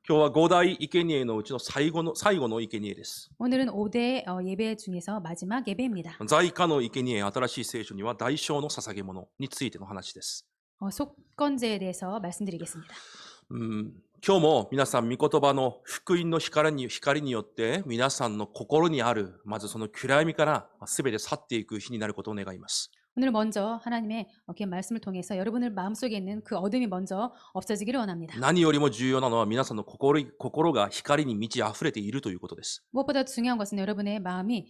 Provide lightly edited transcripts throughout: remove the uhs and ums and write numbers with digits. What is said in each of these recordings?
今日は5大生贄のうちの最後の生贄です。 오늘은 5대 예배 중에서 마지막 예배입니다. 在家の生贄、新しい聖書には代償の捧げ物についての話です。 속건제에 대해서 말씀드리겠습니다. 今日も皆さん、御言葉の福音の光によって、皆さんの心にある、まずその暗闇から全て去っていく日になることを願います。 오늘 먼저 하나님의 말씀을 통해서 여러분의 마음속에 있는 그 어둠이 먼저 없어지기를 원합니다. 何よりも重要なのは皆さんの心が光に満ち溢れているということです。 무엇보다 중요한 것은 여러분의 마음이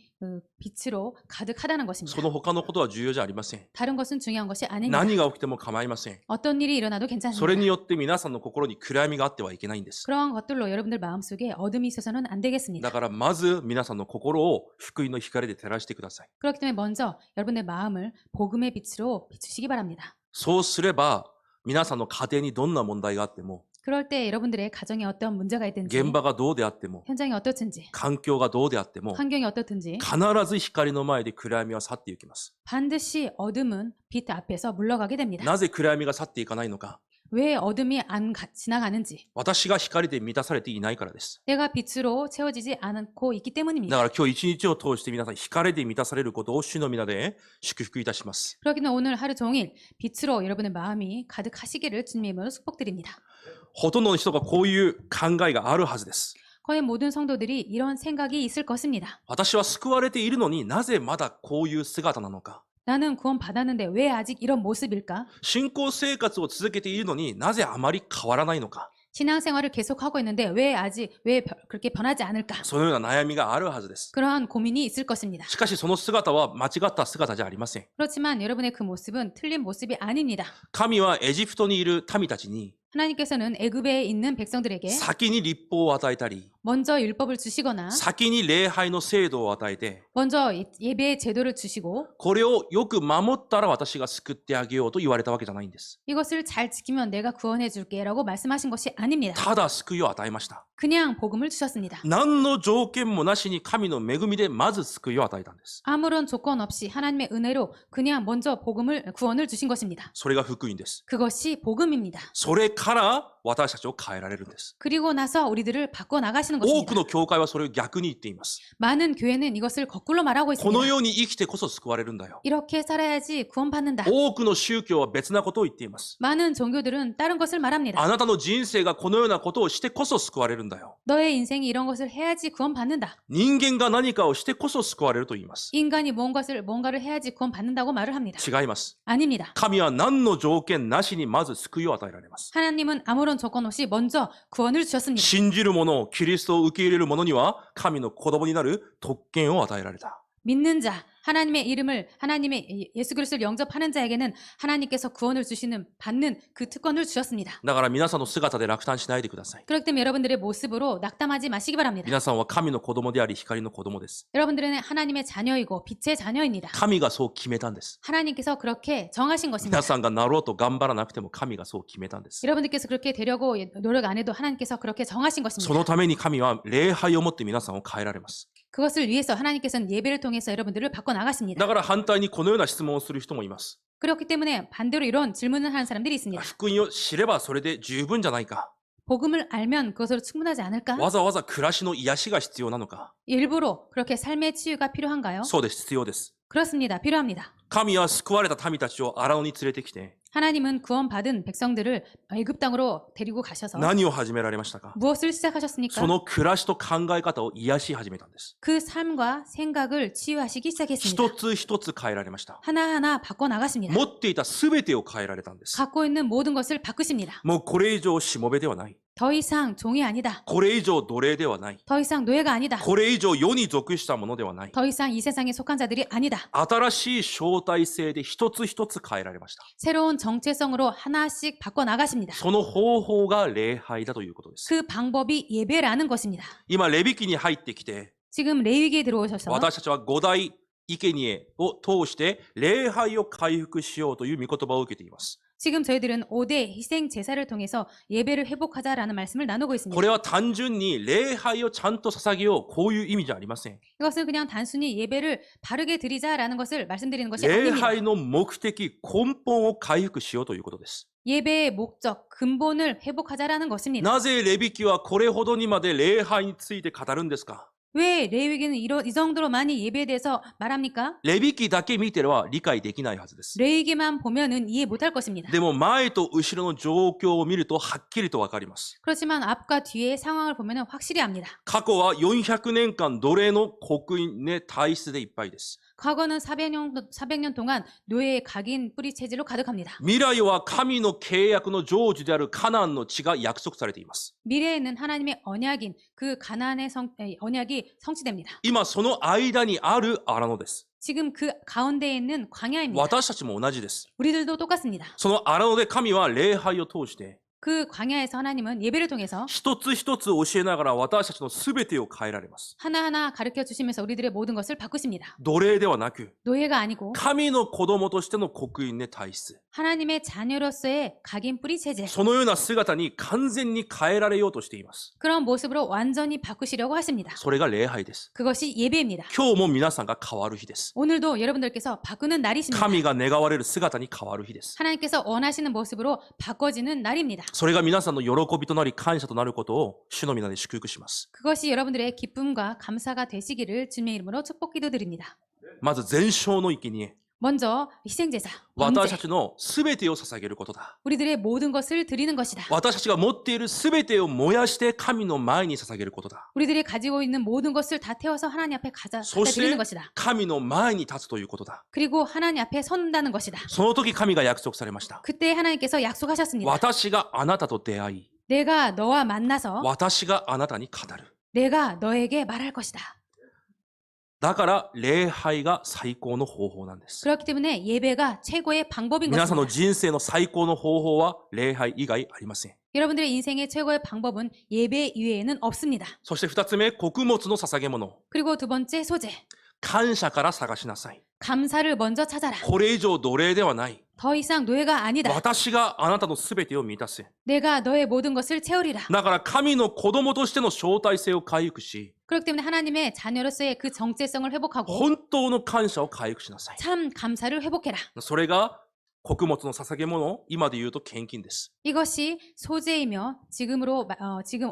빛으로 가득하다는 そ 것입니다. の他のことは重要じゃありません。 다른 것은 중요한 것이 아닙니다. 何が起きても構いません。 어떤 일이 일어나도 それ 괜찮습니다. によって皆さんの心に暗闇があってはいけないんです。 그러한 것들로 여러분들 마음속에 어둠이 있어서는 안 だ 되겠습니다. からまず皆さんの心を福音の光で照らしてください。 그렇기 때문에 먼저 여러분의 마음을 복음의 빛으로 비추시기 바랍니다. そうすれば皆さんの家庭にどんな問題があっても、 그럴 때 여러분들의 가정에 어떤 문제가 있든지 現場がどうであっても、 현장이 어떻든지 環境がどうであっても、 환경이 어떻든지 必ず光の前で暗闇は去っていきます。 반드시 어둠은 빛 앞에서 물러가게 됩니다. なぜ暗闇が去っていかないのか。 왜 어둠이 지나가는지 私が光で満たされていないからです。 내가 빛으로 채워지지 않고 있기 だ 때문입니다. から今日一日を通して皆さん光で満たされることを主の皆で祝福いたします。 그렇기 때문에 오늘 하루 종일 빛으로 여러분의 마음이 가득하시기를 주님으로 축복드립니다. ほとんどの人がこういう考えがあるはずです。 거의 모든 성도들이 이런 생각이 있을 것입니다. 私は救われているのになぜまだこういう姿なのか。 나는 구원 받았는데 왜 아직 이런 모습일까? 信仰生活を続けているのになぜあまり変わらないのか。 신앙생활을 계속하고 있는데 왜 그렇게 변하지 않을까? そのような悩みがあるはずです。 그러한 고민이 있을 것입니다. しかしその姿は間違った姿じゃありません。 그렇지만 여러분의 그 모습은 틀린 모습이 아닙니다. 神はエジプトにいる民たちに 하나님께서는 애굽에 있는 백성들에게 先に律法を与えたり、 먼저 율법을 주시거나 先に礼拝の制度を与えて、 먼저 예배의 제도를 주시고 これをよく守ったら私が救ってあげようと言われたわけじゃないんです。 이것을 잘 지키면 내가 구원해 줄게라고 말씀하신 것이 아닙니다. ただ救いを与えました。 그냥 복음을 주셨습니다. 何の条件もなしに神の恵みでまず救いを与えたんです。 아무런 조건 없이 하나님의 은혜로 그냥 먼저 구원을 주신 것입니다. それが福音です。 그것이 복음입니다. それから私たちを変えられるんです。 그리고 나서 우리들을 바꿔 나가시는 多 것입니다. くの教会はそれを逆に言っています。 많은 교회는 이것을 거꾸로 말하고 こ 있습니다. のように生きてこそ救われるんだよ。 이렇게 살아야지 구원받는다. 多くの宗教は別なことを言っています。 많은 종교들은 다른 것을 말합니다. あなたの人生がこのようなことをしてこそ救われるんだよ。 너의 인생이 이런 것을 해야지 구원받는다. 人間が何かをしてこそ救われると言います。 인간이 뭔가를 해야지 구원받는다고 말을 합니다. 違います。 아닙니다. 神は何の条件なしにまず救いを与えられます。 하나님은 아무런 조건 없이 먼저 구원을 주셨습니다. 信じる者、キリストを受け入れる者には神の子供になる特権を与えられた。 믿는 자, 하나님의 예수 그리스도를 영접하는 자에게는 하나님께서 구원을 받는 그 특권을 주셨습니다. だから皆さんの姿で落胆しないでください。 그렇기 때문에 여러분들의 모습으로 낙담하지 마시기 바랍니다. 皆さんは神の子供であり光の子供です。 여러분들은 하나님의 자녀이고 빛의 자녀입니다. 神がそう決めたんです。 하나님께서 그렇게 정하신 것입니다. 皆さんがなろうと頑張らなくても神がそう決めたんです。 여러분들께서 그렇게 되려고 노력 안 해도 하나님께서 그렇게 정하신 そ 것입니다. のために神は礼拝をもって皆さんを変えられます。 그것을 위해서 하나님께서는 예배를 통해서 여러분들을 바꿔 나가십니다. だから反対にこのような質問をする人もいます。 그렇기 때문에 반대로 이런 질문을 하는 사람들이 있습니다. 福音を知ればそれで十分じゃないか。 복음을 알면 그것으로 충분하지 않을까? わざわざ暮らしの癒しが必要なのか。 일부러 그렇게 삶의 치유가 필요한가요? そうです、必要です。 그렇습니다. 필요합니다. 神は救われた民たちを荒野に連れてきて、 하나님은 구원받은 백성들을 애굽 땅으로 데리고 가셔서 何を始められましたか。 무엇을 시작하셨습니까? その暮らしと考え方を癒し始めたんです。 그 삶과 생각을 치유하시기 시작했습니다. 一つ一つ変えられました。 하나하나 바꿔 나가십니다. 持っていた全てを変えられたんです。 갖고 있는 모든 것을 바꾸십니다. もうこれ以上しもべではない。 더 이상 종이 아니다. これ以上奴隷ではない。 더 이상 노예가 아니다. これ以上世に属したものではない。 더 이상 이 세상에 속한 자들이 아니다. 新しい招待制で一つ一つ変えられました。 새로운 정체성으로 하나씩 바꿔 나가십니다. その方法が礼拝だということです。 그 방법이 예배라는 것입니다. 今、レビ記に入ってきて、 지금 레위기에 들어오셔서 私たちは五大生贄を通して礼拝を回復しようという御言葉を受けています。 지금 저희들은 5대 희생 제사를 통해서 예배를 회복하자라는 말씀을 나누고 こ 있습니다. れは単純に礼拝をちゃんと捧げよう、こういう意味じゃありません。 이것은 그냥 단순히 예배를 바르게 드리자라는 것을 말씀드리는 것이 礼 아닙니다. 拝の目的、根本を回復しようということです。 예배의 목적, 근본을 회복하자라는 것입니다. なぜレビ記はこれほどにまで礼拝について語るんですか？ 왜 레위기는 이 정도로 많이 예배에 대해서 말합니까? レビ記だけ見ては理解できないはずです。 레위기만 보면은 이해 못할 것입니다. でも前と後ろの状況を見るとはっきりとわかります。 그렇지만 앞과 뒤의 상황을 보면은 확실히 압니다. 過去は400年間奴隷の刻印ね体質でいっぱいです。 과거는 400년 동안 노예의 각인 뿌리 체질로 가득합니다. 未来は神の契約の成就であるカナンの地が約束されています。 미래에는 하나님의 언약인 그 가나안의 언약이 성취됩니다. 今その間にある荒野です。 지금 그 가운데에 있는 광야입니다. 私たちも同じです。 우리들도 똑같습니다. その荒野で神は礼拝を通して 그 광야에서 하나님은 예배를 통해서 一つ一つ教えながら私たちの全てを変えられます。 하나하나 가르쳐 주시면서 우리들의 모든 것을 바꾸십니다. 奴隷ではなく 노예가 아니고 神の子供としての刻印ね体質。 하나님의 자녀로서의 각인 뿌리 체질 そのような姿に完全に変えられようとしています。 그런 모습으로 완전히 바꾸시려고 하십니다. それが礼拝です。 그것이 예배입니다. 今日も皆さんが変わる日です。 오늘도 여러분들께서 바꾸는 날이십니다. 神が願われる姿に変わる日です。 하나님께서 원하시는 모습으로 바꿔지는 날입니다. それが皆さんの喜びとなり感謝となることを主の皆で祝福します。 그것이 여러분들의 기쁨과 감사가 되시기를 주님의 이름으로 축복 기도드립니다. まず全焼の生贄。 먼저 희생제사, 私 번제, たちの全てを捧げることだ。 우리들의 모든 것을 드리는 것이다. 私たちが持っている全てを燃やして神の前に捧げることだ。 우리들이 가지고 있는 모든 것을 다 태워서 하나님 앞에 갖다 そし 드리는 て 것이다. 神の前に立つということだ。 그리고 하나님 앞에 선다는 것이다. その時神が約束されました。 그때 하나님께서 약속하셨습니다. 私があなたと出会い、 내가 너와 만나서 私があなたに語る。 내가 너에게 말할 것이다. だから礼拝が最高の方法なんです。 그렇기 때문에 예배가 최고의 방법인 皆さんの 것입니다. 人生の最高の方法は礼拝以外ありません。 여러분들의 인생의 최고의 방법은 예배 이외에는 없습니다. そして二つ目、穀物の捧げ物。 그리고 두 번째 소재, 感謝から探しなさい。 감사를 먼저 찾아라. これ以上奴隷ではない。 더 이상 노예가 아니다. 私があなたの全てを満たす。 내가 너의 모든 것을 채우리라. だから神の子供としての招待性を回復し、 그렇기 때문에 하나님의 자녀로서의 그 정체성을 회복하고 本当の感謝を回復しなさい。 참 감사를 회복해라. それが穀物の捧げ物、今で言うと献金です。 이것이 소재이며 지금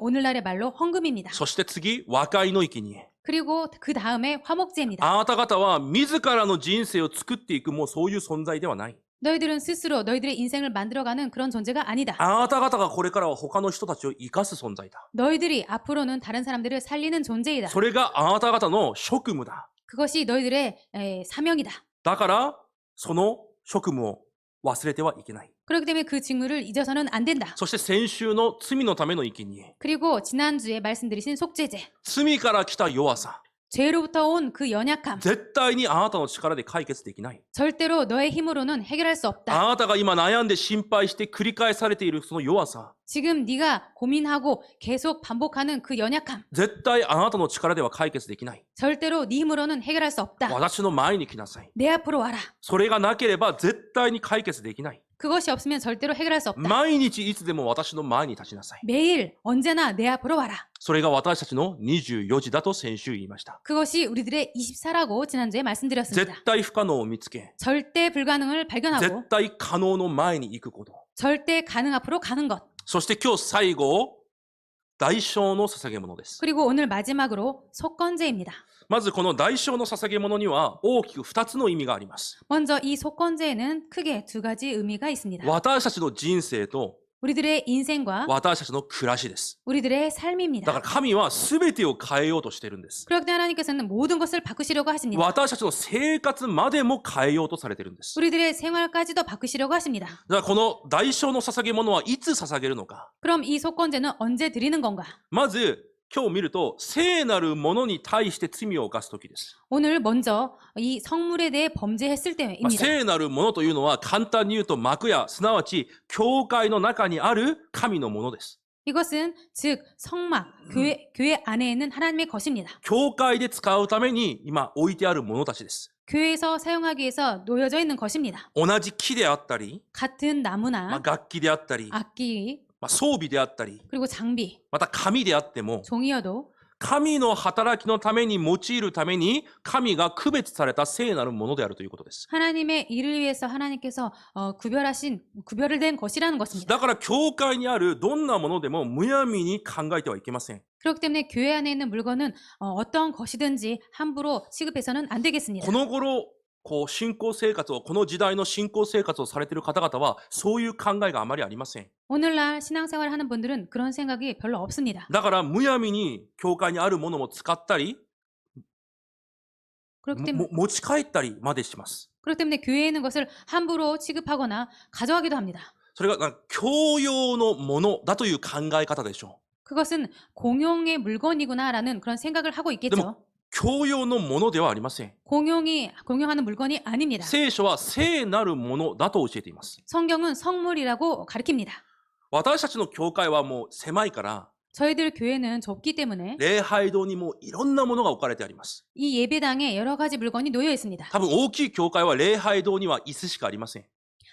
오늘날의 말로 헌금입니다. そして次、和解の生贄。 그리고 그 다음에 화목제입니다. あなた方は自らの人生を作っていくもうそういう存在ではない。 너희들은 스스로 너희들의 인생을 만들어가는 그런 존재가 아니다. あなた方がこれからは他の人たちを生かす存在だ。 너희들이 앞으로는 다른 사람들을 살리는 존재이다. それがあなた方の職務だ。 그것이 너희들의 사명이다. だから、その職務を忘れてはいけない。 그렇기 때문에 그 직무를 잊어서는 안 된다. そして先週の罪のための生贄。 그리고 지난주에 말씀드리신 속죄제. 罪から来た弱さ。 죄로부터 온 그 연약함. 絶対にあなたの力で解決できない。 절대로 너의 힘으로는 해결할 수 없다. あなたが今悩んで心配して繰り返されているその弱さ。 지금 네가 고민하고 계속 반복하는 그 연약함. 絶対あなたの力では解決できない。 절대로 네 힘으로는 해결할 수 없다. 私の前に来なさい。 내 앞으로 와라. それがなければ絶対に解決できない。 그것이 없으면 절대로 해결할 수 없다. 毎日いつでも私の前に立ちなさい。 매일 언제나 내 앞으로 와라. それが私たちの24時だと先週言いました。 그것이 우리들의 24라고 지난주에 말씀드렸습니다. 絶対不可能を見つけ、 절대 불가능을 발견하고 絶対可能の前に行くこと。 절대 가능 앞으로 가는 것. そして今日最後、代償の捧げ物です。 그리고 오늘 마지막으로 속건제입니다. まずこの代償の捧げ物には大きく2つの意味があります。 먼저 이 속건제에는 크게 두 가지 의미가 있습니다. 私たちの人生と 우리들의 인생과 私たちの暮らしです。 우리들의 だか 삶입니다. ら神は全てを変えようとしているんです。 그렇기 때문에 하나님께서는 모든 것을 바꾸시려고 하십니다. 私たちの生活までも変えようとされているんです。 우리들의 생활까지도 바꾸시려고 하십니다. だからこの代償の捧げ物はいつ捧げるのか。 그럼 이 속건제는 언제 드리는 건가? まず今日見ると聖なるものに対して罪を犯す時です。 오늘 먼저 이 성물에 대해 범죄했을 まあ 때입니다. 聖なるものというのは簡単に言うと幕屋、すなわち教会の中にある神のものです。 이것은 즉 성막, 교회 안에 있는 하나님의 것입니다. 教会で使うために今置いてあるものたちです。 교회에서 사용하기 위해서 놓여져 있는 것입니다. 同じ木であったり、 같은 나무나 楽器であったり、 악기 装備であったり、 그리고 장비, また紙であっても、 종이여도 神の働きのために用いるために、神が区別された聖なるものであるということです。 하나님의 일을 위해서 하나님께서 구별을 된 것이라는 것입니다. だから教会にあるどんなものでもむやみに考えてはいけません。 그렇기 때문에 교회 안에 있는 물건은 어떤 것이든지 함부로 취급해서는 안 되겠습니다. この頃、信仰生活を、この時代の信仰生活をされている方々は、そういう考えがあまりありません。 오늘날 신앙생활을 하는 분들은 그런 생각이 별로 없습니다. だからむやみに教会にあるものを使ったり、 그렇기 때문에, 持ち帰ったりまでします。 그렇기 때문에 교회에 있는 것을 함부로 취급하거나 가져가기도 합니다. それが教養のものだという考え方でしょ 그것은 공용의 물건이구나라는 그런 생각을 하고 있겠죠. でも教養のものではありません。 공용하는 물건이 아닙니다. 聖書は聖なるものだと教えています。 성경은 성물이라고 가르칩니다. 私たちの教会はもう狭いから、 저희들 교회는 좁기 때문에 礼拝堂にもいろんなものが置かれてあります。 이 예배당에 여러 가지 물건이 놓여 있습니다. 多分大きい教会は礼拝堂には椅子しかありません。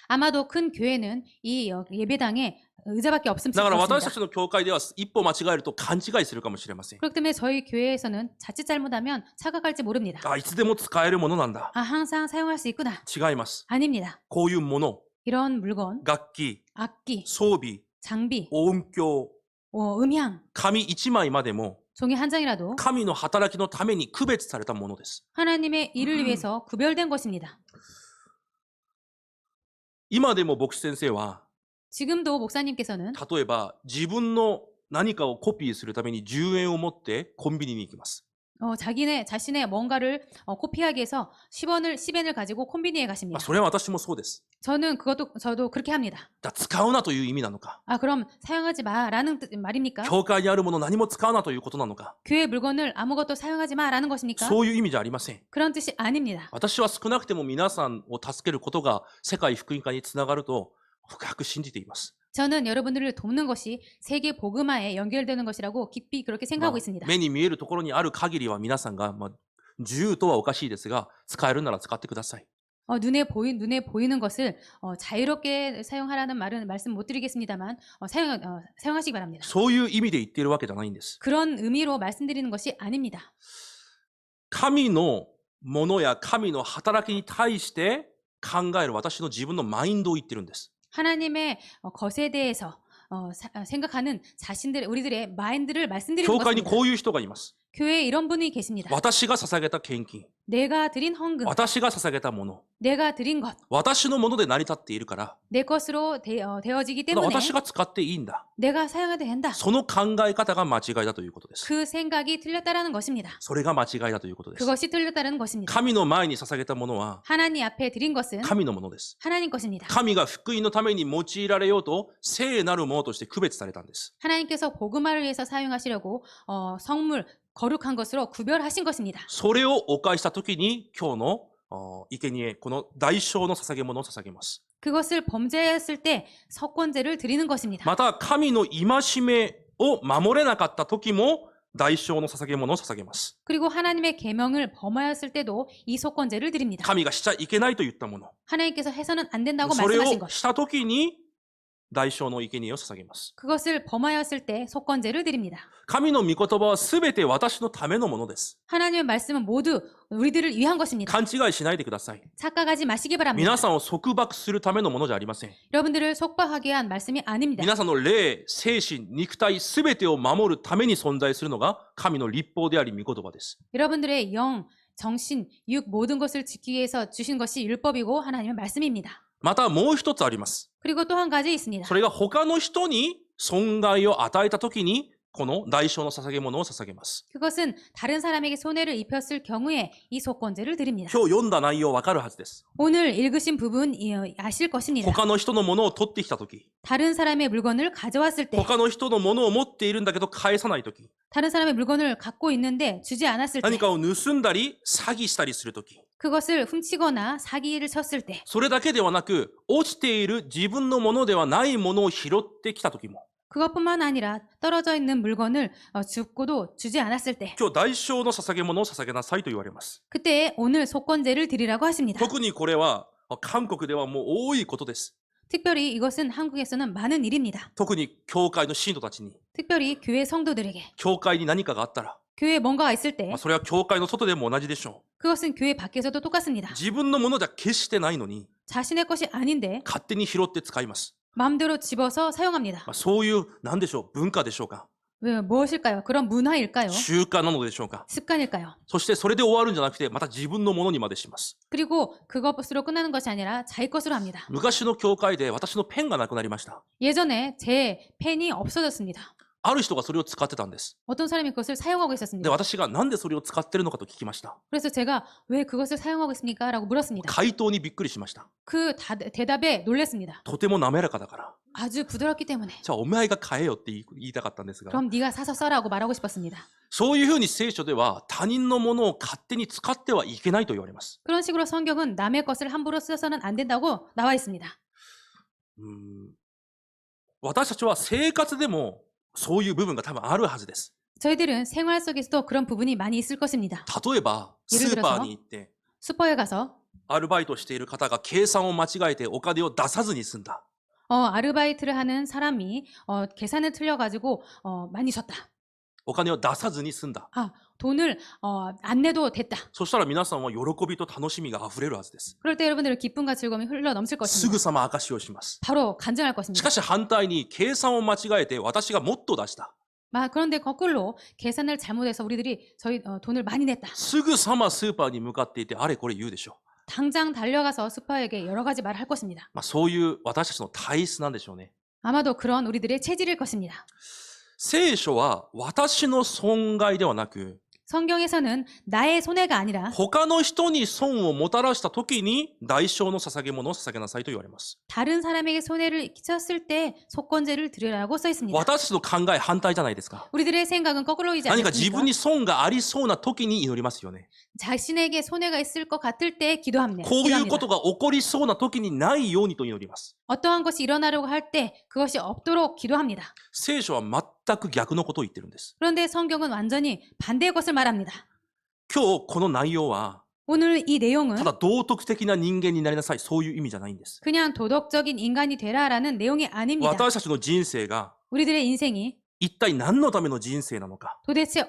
아마도 큰 교회는 이 예배당에 의자밖에 없을 だから私た 것입니다. ちの教会では一歩間違えると勘違いするかもしれません。 그렇기 때문에 저희 교회에서는 자칫 잘못하면 착각할지 모릅니다. いつでも使えるものなんだ。 항상 사용할 수 있구나. 違います。 아닙니다. こういうもの、 이런 물건, 楽器、 악기, 装備、 장비, 音響、 음향, 紙一枚までも 종이 한 장이라도 神の働きのために区別されたものです。 하나님의 일을 위해서 구별된 것입니다. 今でも牧師先生は、 지금도 목사님께서는 例えば自分の何かをコピーするために10円を持ってコンビニに行きます。 자신의 뭔가를 코피하기 위해서 10엔을 가지고 콤비니에 まあ、 가십니다. それは私もそうです。 저도 그렇게 합니다. 使うなという意味なのか、 그럼 사용하지 마라는 말입니까? 教会にあるもの何も使うなということなのか、 교회 물건을 아무것도 사용하지 마라는 것입니까? そういう意味じゃありません。 그런 뜻이 아닙니다. 私は少なくても皆さんを助けることが世界福音化につながると深く信じています。 저는 여러분들을 돕는 것이 세계 복음화에 연결되는 것이라고 깊이 그렇게 ま 생각하고 あ 있습니다. 目に見えるところにある限りは皆さんが、自由とはおかしいですが、使えるなら使ってください。 눈에 보이는 것을 자유롭게 사용하라는 말씀 못 드리겠습니다만 사용하시기 바랍니다. そういう意味で言っているわけじゃないんです。 그런 의미로 말씀드리는 것이 아닙니다. 神のものや神の働きに対して考える私の自分のマインドを言ってるんです。 하나님의 것에 대해서 생각하는 우리들의 마인드를 말씀드리는 教会に 것입니다. こういう人がいます。 교회에 이런 분이 계십니다. 私が捧げた献金、 내가 드린 헌금, 私が捧げたもの、 내가 드린 것, 私のもので成り立っているから、 내 것으로 되어지기 ただ 때문에 私が使っていいんだ。 내가 사용해도 된다. その考え方が間違いだということです。 그 생각이 틀렸다라는 것입니다. それが間違いだということです。 그것이 틀렸다는 것입니다. 神の前に捧げたものは 하나님 앞에 드린 것은 神のものです。 하나님 것입니다. 神が福音のために用いられようと聖なるものとして区別されたんです。 하나님께서 복음화를 위해서 사용하시려고 성물, 거룩한 것으로 구별하신 것입니다. それをお返したときに今日の生贄、この代償の捧げ物を捧げます。 그것을 범죄했을 때 석권제를 드리는 것입니다. また神の戒めを守れなかった時も代償の捧げ物を捧げます。 그리고 하나님의 계명을 범하였을 때도 이 석권제를 드립니다. 神がしちゃいけないと言ったもの、 하나님께서 해서는 안 된다고 それ 말씀하신 を 것. した時に代償の生贄を捧げます。 그것을 범하였을 때 석권제를 드립니다. 神の御言葉はすべて私のためのものです。 하나님의 말씀은 모두 우리들을 위한 것입니다. 勘違いしないでください。 착각하지 마시기 바랍니다. 皆さんを束縛するためのものじゃありません。 여러분들을 속박하게 한 말씀이 아닙니다. 皆さんの霊、精神、肉体すべてを守るために存在するのが神の律法であり御言葉です。 여러분들의 영, 정신, 육 모든 것을 지키기 위해서 주신 것이 율법이고 하나님의 말씀입니다. またもう一つあります。 그리고 또 한 가지 있습니다. それが他の人に損害を与えたときにこの代償の捧げ物を捧げます。 그것은 다른 사람에게 손해를 입혔을 경우에 이 속건제를 드립니다. 今日読んだ内容わかるはずです。 오늘 읽으신 부분 아실 것입니다. 他の人のものを取ってきたとき、 다른 사람의 물건을 가져왔을 때, 他の人のものを持っているんだけど返さないとき、 다른 사람의 물건을 갖고 있는데 주지 않았을 때, 何かを盗んだり詐欺したりするとき、 그것을 훔치거나 사기를 쳤을 때, それだけではなく落ちている自分のものではないものを拾ってきたときも、 그것뿐만 아니라 떨어져 있는 물건을 죽고도 주지 않았을 때 今日代償の捧げ物を捧げなさいと言われます。 그때 오늘 속건제를 드리라고 하십니다. 特にこれは韓国ではもう多いことです。 특별히 이것은 한국에서는 많은 일입니다. 特に教会の信徒たちに、 특별히 교회 성도들에게 教会に何かがあったら、 교회에 뭔가가 있을 때 それは教会の外でも同じでしょ 그것은 교회 밖에서도 う。 똑같습니다. 自分のものじゃ決してないのに、 자신의 것이 아닌데 勝手に拾って使います。 마음대로 집어서 사용합니다. そういう、なんでしょう、文化でしょうか。 왜 무엇일까요? 그런 문화일까요? 習慣なのでしょうか。 습관일까요? そしてそれで終わるんじゃなくて、また自分のものにまでします。 그리고 그것으로 끝나는 것이 아니라 자기 것으로 합니다. 昔の教会で私のペンがなくなりました。 예전에 제 펜이 없어졌습니다. ある人がそれを使ってたんです。 어떤 사람이 그것을 사용하고 で、 있었습니다. 私がなんでそれを使ってるのかと聞きました。 그래서 제가 왜 그것을 사용하고 있습니까? 라고 물었습니다. 回答にびっくりしました。 대답에 놀랐습니다. とても滑らかだから。 아주 부드럽기 때문에 じゃあお前が買えよって言いたかったんですが、 그럼 네가 사서 써라고 말하고 싶었습니다. そういうふうに聖書では他人のものを勝手に使ってはいけないと言われます。 그런 식으로 성경은 남의 것을 함부로 써서는 안 된다고 나와 있습니다. 私たちは生活でもそういう部分が多分あるはずです。 저희들은 생활 속에서도 그런 부분이 많이 있을 것입니다. 例えば、ス 예를 ーパー 들어서 に行って、 슈퍼에 가서 アルバイトしている方が計算を間違えてお金を出さずに済んだ。 아르바이트를 하는 사람이 계산을 틀려가지고 많이 줬다. お金を出さずに済んだ。 돈을 안 내도 됐다. そしたら皆さんは喜びと楽しみが溢れるはずです。 그럴 때 여러분들은 기쁨과 즐거움이 흘러 넘칠 す 것입니다. ぐさま証しをします。 바로 간증할 し 것입니다. かし反対に計算を間違えて私がもっと出した。 그런데 거꾸로 계산을 잘못해서 우리들이 저희 돈을 많이 냈다. すぐさまスーパーに向かっていてあれこれ言うでしょ 당장 달려가서 슈퍼에게 여러 가지 말을 할 것입니다. う。そういう私たちの体質なんでしょうね。 아마도 그런 우리들의 체질일 것입니다. 聖書は私の損害ではなく、 성경에서는 나의 손해가 아니라 他の人に損をもたらした時に代償の捧げ物を捧げなさいと言われます。 다른 사람에게 손해를 끼쳤을 때 속건제를 드리라고 써 있습니다. 私の考え反対じゃないですか。 우리들의 생각은 거꾸로이지 何か自分 않습니까? に損がありそうな時に祈りますよね。 자신에게 손해가 있을 것 같을 때 기도합니다. こういうこ 기도합니다. とが起こりそうな時にないようにと祈ります。 어떠한 것이 일어나려고 할 때 그것이 없도록 기도합니다. 聖書は全く逆のことを言ってるんです。 그런데 성경은 완전히 반대의 것을 말합니다. 今日この内容は 오늘 이 내용은 ただ道徳的な人間になりなさい、そういう意味じゃないんです。 그냥 도덕적인 인간이 되라라는 내용이 아닙니다. 私たちの人生が 우리들의 인생이 一体何のための人生なのか、 도대체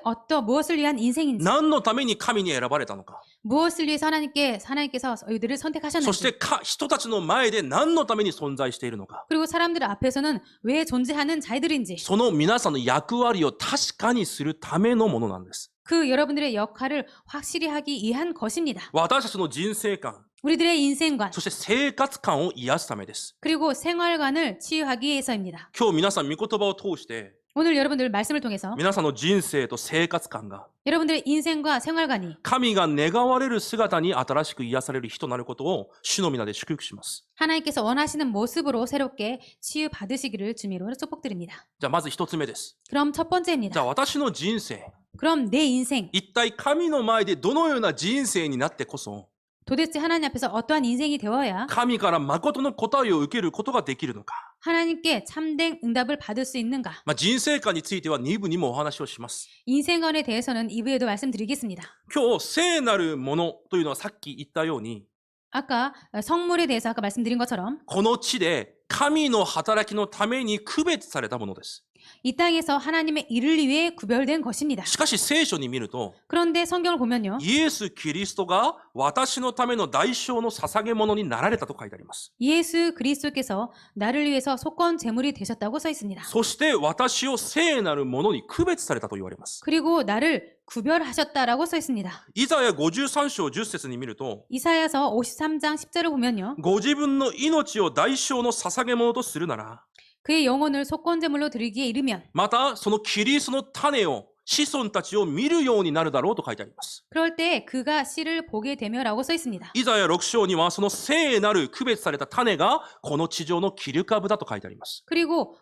무엇을 위한 인생인지, 何のために神に選ばれたのか、 무엇을 위해서 하나님께서 저희들을 そ 선택하셨는지, して人たちの前で何のために存在しているのか、 그리고 사람들 앞에서는 왜 존재하는 자들인지, その皆さんの役割を確かにするためのものなんです。 그 여러분들의 역할을 확실히 하기 위한 것입니다. 私たちの人生観、 우리들의 인생관, そして生活観を癒すためです。 그리고 생활관을 치유하기 위해서입니다. 今日皆さん、御言葉を通して、 오늘 여러분들 말씀을 통해서 皆さんの人生と生活観が、 여러분들의 인생과 생활관이 神が願われる姿に新しく癒される人となることを主の皆で祝福します。 하나님께서 원하시는 모습으로 새롭게 치유받으시기를 주미로 축복드립니다. じゃあまず一つ目です。 그럼 첫 じゃ 번째입니다. あ私の人生、 그럼 내 인생, 一体神の前でどのような人生になってこそ、 도대체 하나님 앞에서 어떠한 인생이 되어야 神から誠の答えを受けることができるのか。 하나님께 참된 응답을 받을 수 있는가? 人生観については2部にもお話をします。 인생관에 대해서는 2부에도 말씀드리겠습니다. 今日、聖なるものというのはさっき言ったように、 아까 성물에 대해서 아까 말씀드린 것처럼 この地で神の働きのために区別されたものです。 이 땅에서 하나님의 일을 위해 구별된 것입니다. しかし聖書に見ると、 그런데 성경을 보면요. イエス・キリストが私のための代償の捧げ物になられたと書いてあります。 예수 그리스도께서 나를 위해서 속건 제물이 되셨다고 써 있습니다. そして私を聖なるものに区別されたと言われます。 그리고 나를 구별하셨다라고 써 있습니다. イザヤ53章10節に見ると、 이사야서 53장 10절을 보면요. ご自分の命を代償の捧げ物とするなら、 그의 영혼을 속건 제물로 드리기에 이르면 またそのキリストの種を子孫たちを見るようになるだろうと書いてあります。 그럴 때 그가 씨를 보게 되며라고 써 있습니다. イザヤ6章にはその聖なる区別された種がこの地上の切り株だと書いてあります。 그리고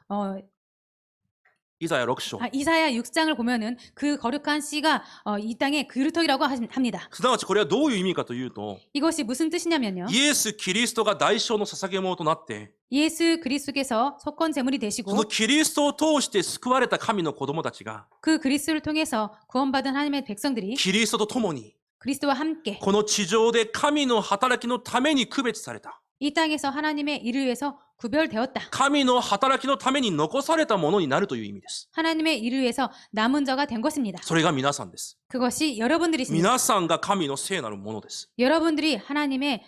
イザヤ6章。 이사야 6장을 보면은 그 거룩한 씨가 이 땅의 그루터기라고 합니다. すなわちこれはどういう意味かというと、 이것이 무슨 뜻이냐면요. イエス・キリストが代償の捧げ物となって、 예수 그리스도께서 속건 제물이 そ 되시고 のキリストを通して救われた神の子供たちが、 그 그리스도를 통해서 구원받은 하나님의 백성들이 キリストと共に、 그리스도와 함께 この地上で神の働きのために区別された。 이 땅에서 하나님의 일을 위해서 구별되었다. 神の働きのために残されたものになるという意味です。 하나님의 일을 위해서 남은 자가 된 것입니다. それが皆さんです。 그것이 여러분들이십니다. 皆さんが神の聖なるものです。 여러분들이 하나님의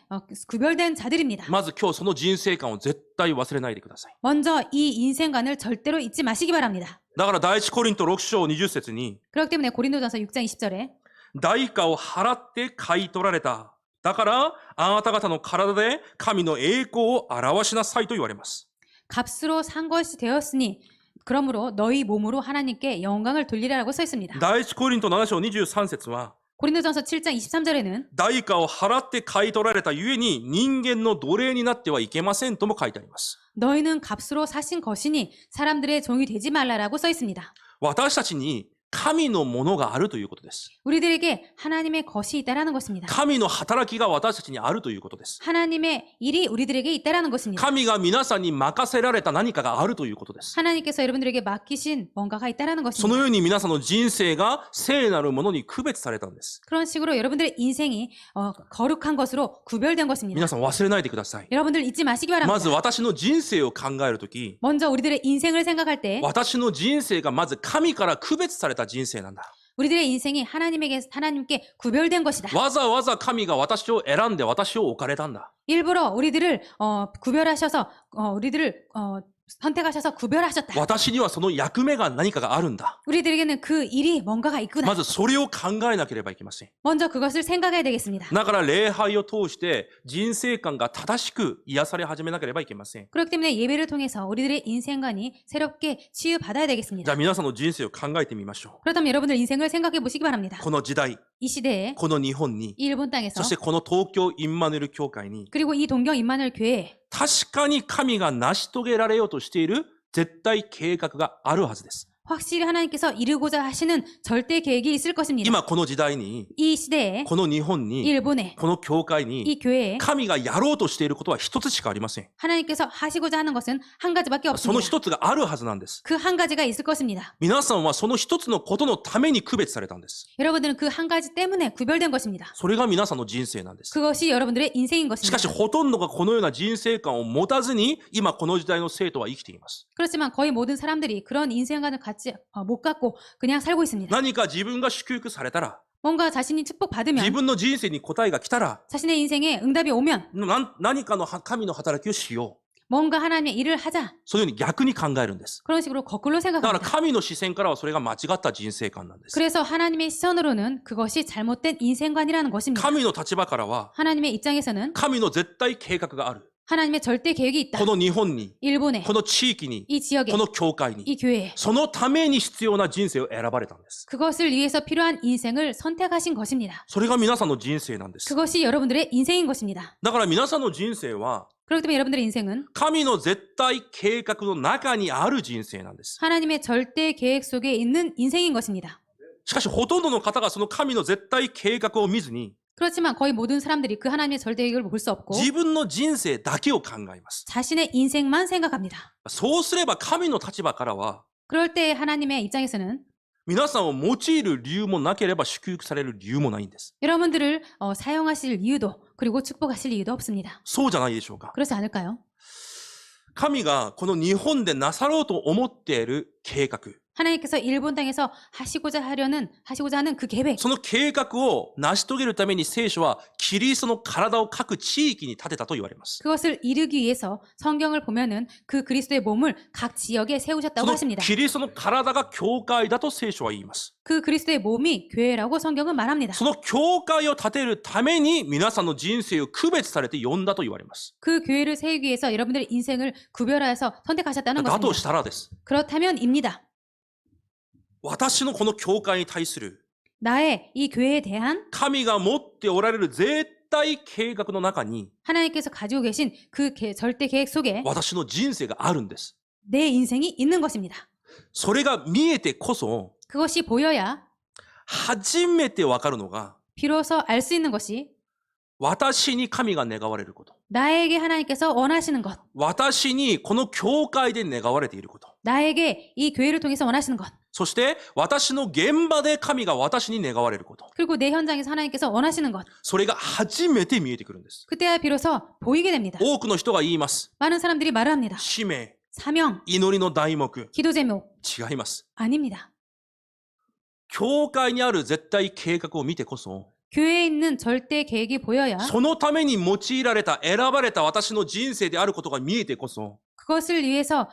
구별된 자들입니다. まず今日その人生観を絶対忘れないでください。 먼저 이 인생관을 절대로 잊지 마시기 바랍니다. だから第一コリント6章20節に、 그렇기 때문에 고린도전서 6장 20절에 代価を払って買い取られた。だからあなた方の体で神の栄光を表しなさいと言われます。 값으로 산 것이 되었으니 그러므로 너희 몸으로 하나님께 영광을 돌리라고 써 있습니다. 第一コリント7章23節は、 고린도전서 7장 23절에는 代価を払って買い取られたゆえに人間の奴隷になってはいけませんとも書いてあります。 너희는 값으로 사신 것이니 사람들의 종이 되지 말라라고 써 있습니다. 私たちに神のものがあるということです。 우리들에게 하나님의 것이 있다라는 것입니다. 神の働きが私たちにあるということです。 하나님의 일이 우리들에게 있다라는 것입니다. 神が皆さんに任せられた何かがあるということです。 하나님께서 여러분들에게 맡기신 뭔가가 있다라는 そ 것입니다. のように皆さんの人生が聖なるものに区別されたんです。 그런 식으로 여러분들의 인생이 거룩한 것으로 구별된 것입니다. 皆さん忘れないでください。 여러분들 잊지 마시기 ま 바랍니다. ず私の人生を考えるとき、 먼저 우리들의 인생을 생각할 때 私の人生がまず神から区別された人生なんだ。 우리들의 인생이 하나님께 구별된 것이다. わざわざ神が私を選んで私を置かれたんだ。 일부러 우리들을 구별하셔서 우리들을 선택하셔서 구별하셨다. 私にはその役目が何かがあるんだ。 우리들에게는 그 일이 뭔가가 있구나. まずそれを考えなければいけません。 먼저 그것을 생각해야 되겠습니다. だから礼拝を通して人生観が正しく癒され始めなければいけません。 그렇기 때문에 예배를 통해서 우리들의 인생관이 새롭게 치유받아야 じゃ 되겠습니다. あ皆さんの人生を考えてみましょ 그렇다면 여러분들 인생을 생각해 보시기 바랍니다. う。この時代、 이 시대에 この日本に、 이 일본 땅에서 そしてこの東京インマヌエル教会に、 그리고 이 동경 임마누엘 교회에 確かに神が成し遂げられようとしている絶対計画があるはずです。 확실히 하나님께서 이루고자 하시는 절대 계획이 있을 것입니다. 今この時代に、 이 시대에 この日本 이 に、 일본에 この教会 이 に、 교회에 神がやろうとしていることは一つしかありません。 하나님께서 하시고자 하는 것은 한 가지밖에 その 없습니다. 一つがあるはずなんです。 그 한 가지가 있을 것입니다. 皆さんはその一つのことのために区別されたんです。 여러분들은 그 한 가지 때문에 구별된 것입니다. それが皆さんの人生なんです。 그것이 여러분들의 인생인 しかし 것입니다. ほとんどがこのような人生観を持たずに今この時代の生徒は生きています。 그렇지만 거의 모든 사람들이 그런 인생관을 갖지 못 갖고 그냥 살고 있습니다. 何か自分が祝福されたら、 뭔가 자신이 自 축복받으면 分の人生に答えが来たら、 자신의 인생에 응답이 오면 何かの神の働きをしよう。 뭔가 하나님의 일을 하자. そういうふうに逆に考えるんです。 그런 식으로 거꾸로 だから 생각합니다. 神の視線からはそれが間違った人生観なんです。 그래서 하나님의 시선으로는 그것이 잘못된 인생관이라는 것입니다. 神の立場からは 하나님의 입장에서는 神の絶対計画がある。 하나님의 절대 계획이 있다. この日本に、 일본에, この地域に、 이 지역에, この教会に、 이 교회에 そのために必要な人生を選ばれたんです。 그것을 위해서 필요한 인생을 선택하신 것입니다. それが皆さんの人生なんです。 그것이 여러분들의 인생인 것입니다. だから皆さんの人生は 그렇기 때문에 여러분들의 인생은 神の絶対計画の中にある人生なんです。 하나님의 절대 계획 속에 있는 인생인 것입니다. しかしほとんどの方がその神の絶対計画を見ずに 그렇지만 거의 모든 사람들이 그 하나님의 절대 계획을 볼 수 없고 自分の人生だけを考えます。 자신의 인생만 생각합니다. そうすれば神の立場からは 그럴 때 하나님의 입장에서는 皆さんを用いる理由もなければ祝福される理由もないんです。 여러분들을 사용하실 이유도 그리고 축복하실 이유도 없습니다. そうじゃないでしょうか。 그렇지 않을까요? 神がこの日本でなさろうと思っている計画。 하나님께서 일본 땅에서 하시고자 하는 그 계획, その計画を成し遂げるために聖書はキリストの体を各地域に立てたと言われます。 그것을 이루기 위해서 성경을 보면은 그 그리스도의 몸을 각 지역에 そ 세우셨다고 の 하십니다. キリストの体が教会だと聖書は言います。 그 그리스도의 몸이 교회라고 성경은 말합니다. その教会を立てるために皆さんの人生を区別されて呼んだと言われます。 그 교회를 세우기 위해서 여러분들의 인생을 구별하여서 선택하셨다는 だと 것입니다. したらです。 그렇다면입니다. 私のこの教会に対する 나의 이 교회에 대한 神が持っておられる絶対計画の中に 하나님께서 가지고 계신 그 절대 계획 속에 私の人生があるんです。 내 인생이 있는 것입니다. それが見えてこそ、 그것이 보여야 初めてわかるのが、 비로소 알 수 있는 것이 私に神が願われること。 나에게 하나님께서 원하시는 것, 私にこの教会で願われていること。 나에게 이 교회를 통해서 원하시는 것, そして私の現場で神が私に願われること。 그리고 내 현장에서 하나님께서 원하시는 것. それが初めて見えてくるんです。 그때야 비로소 보이게 됩니다. 多くの人が言います。 많은 사람들이 말을 합니다. 使命、 사명, 祈りの題目。 기도 제목. 違います。 아닙니다. 教会にある絶対計画を見てこそ、 교회에 있는 절대 계획이 보여야 そのために用いられた、選ばれた私の人生であることが見えてこそ、 그것을 위해서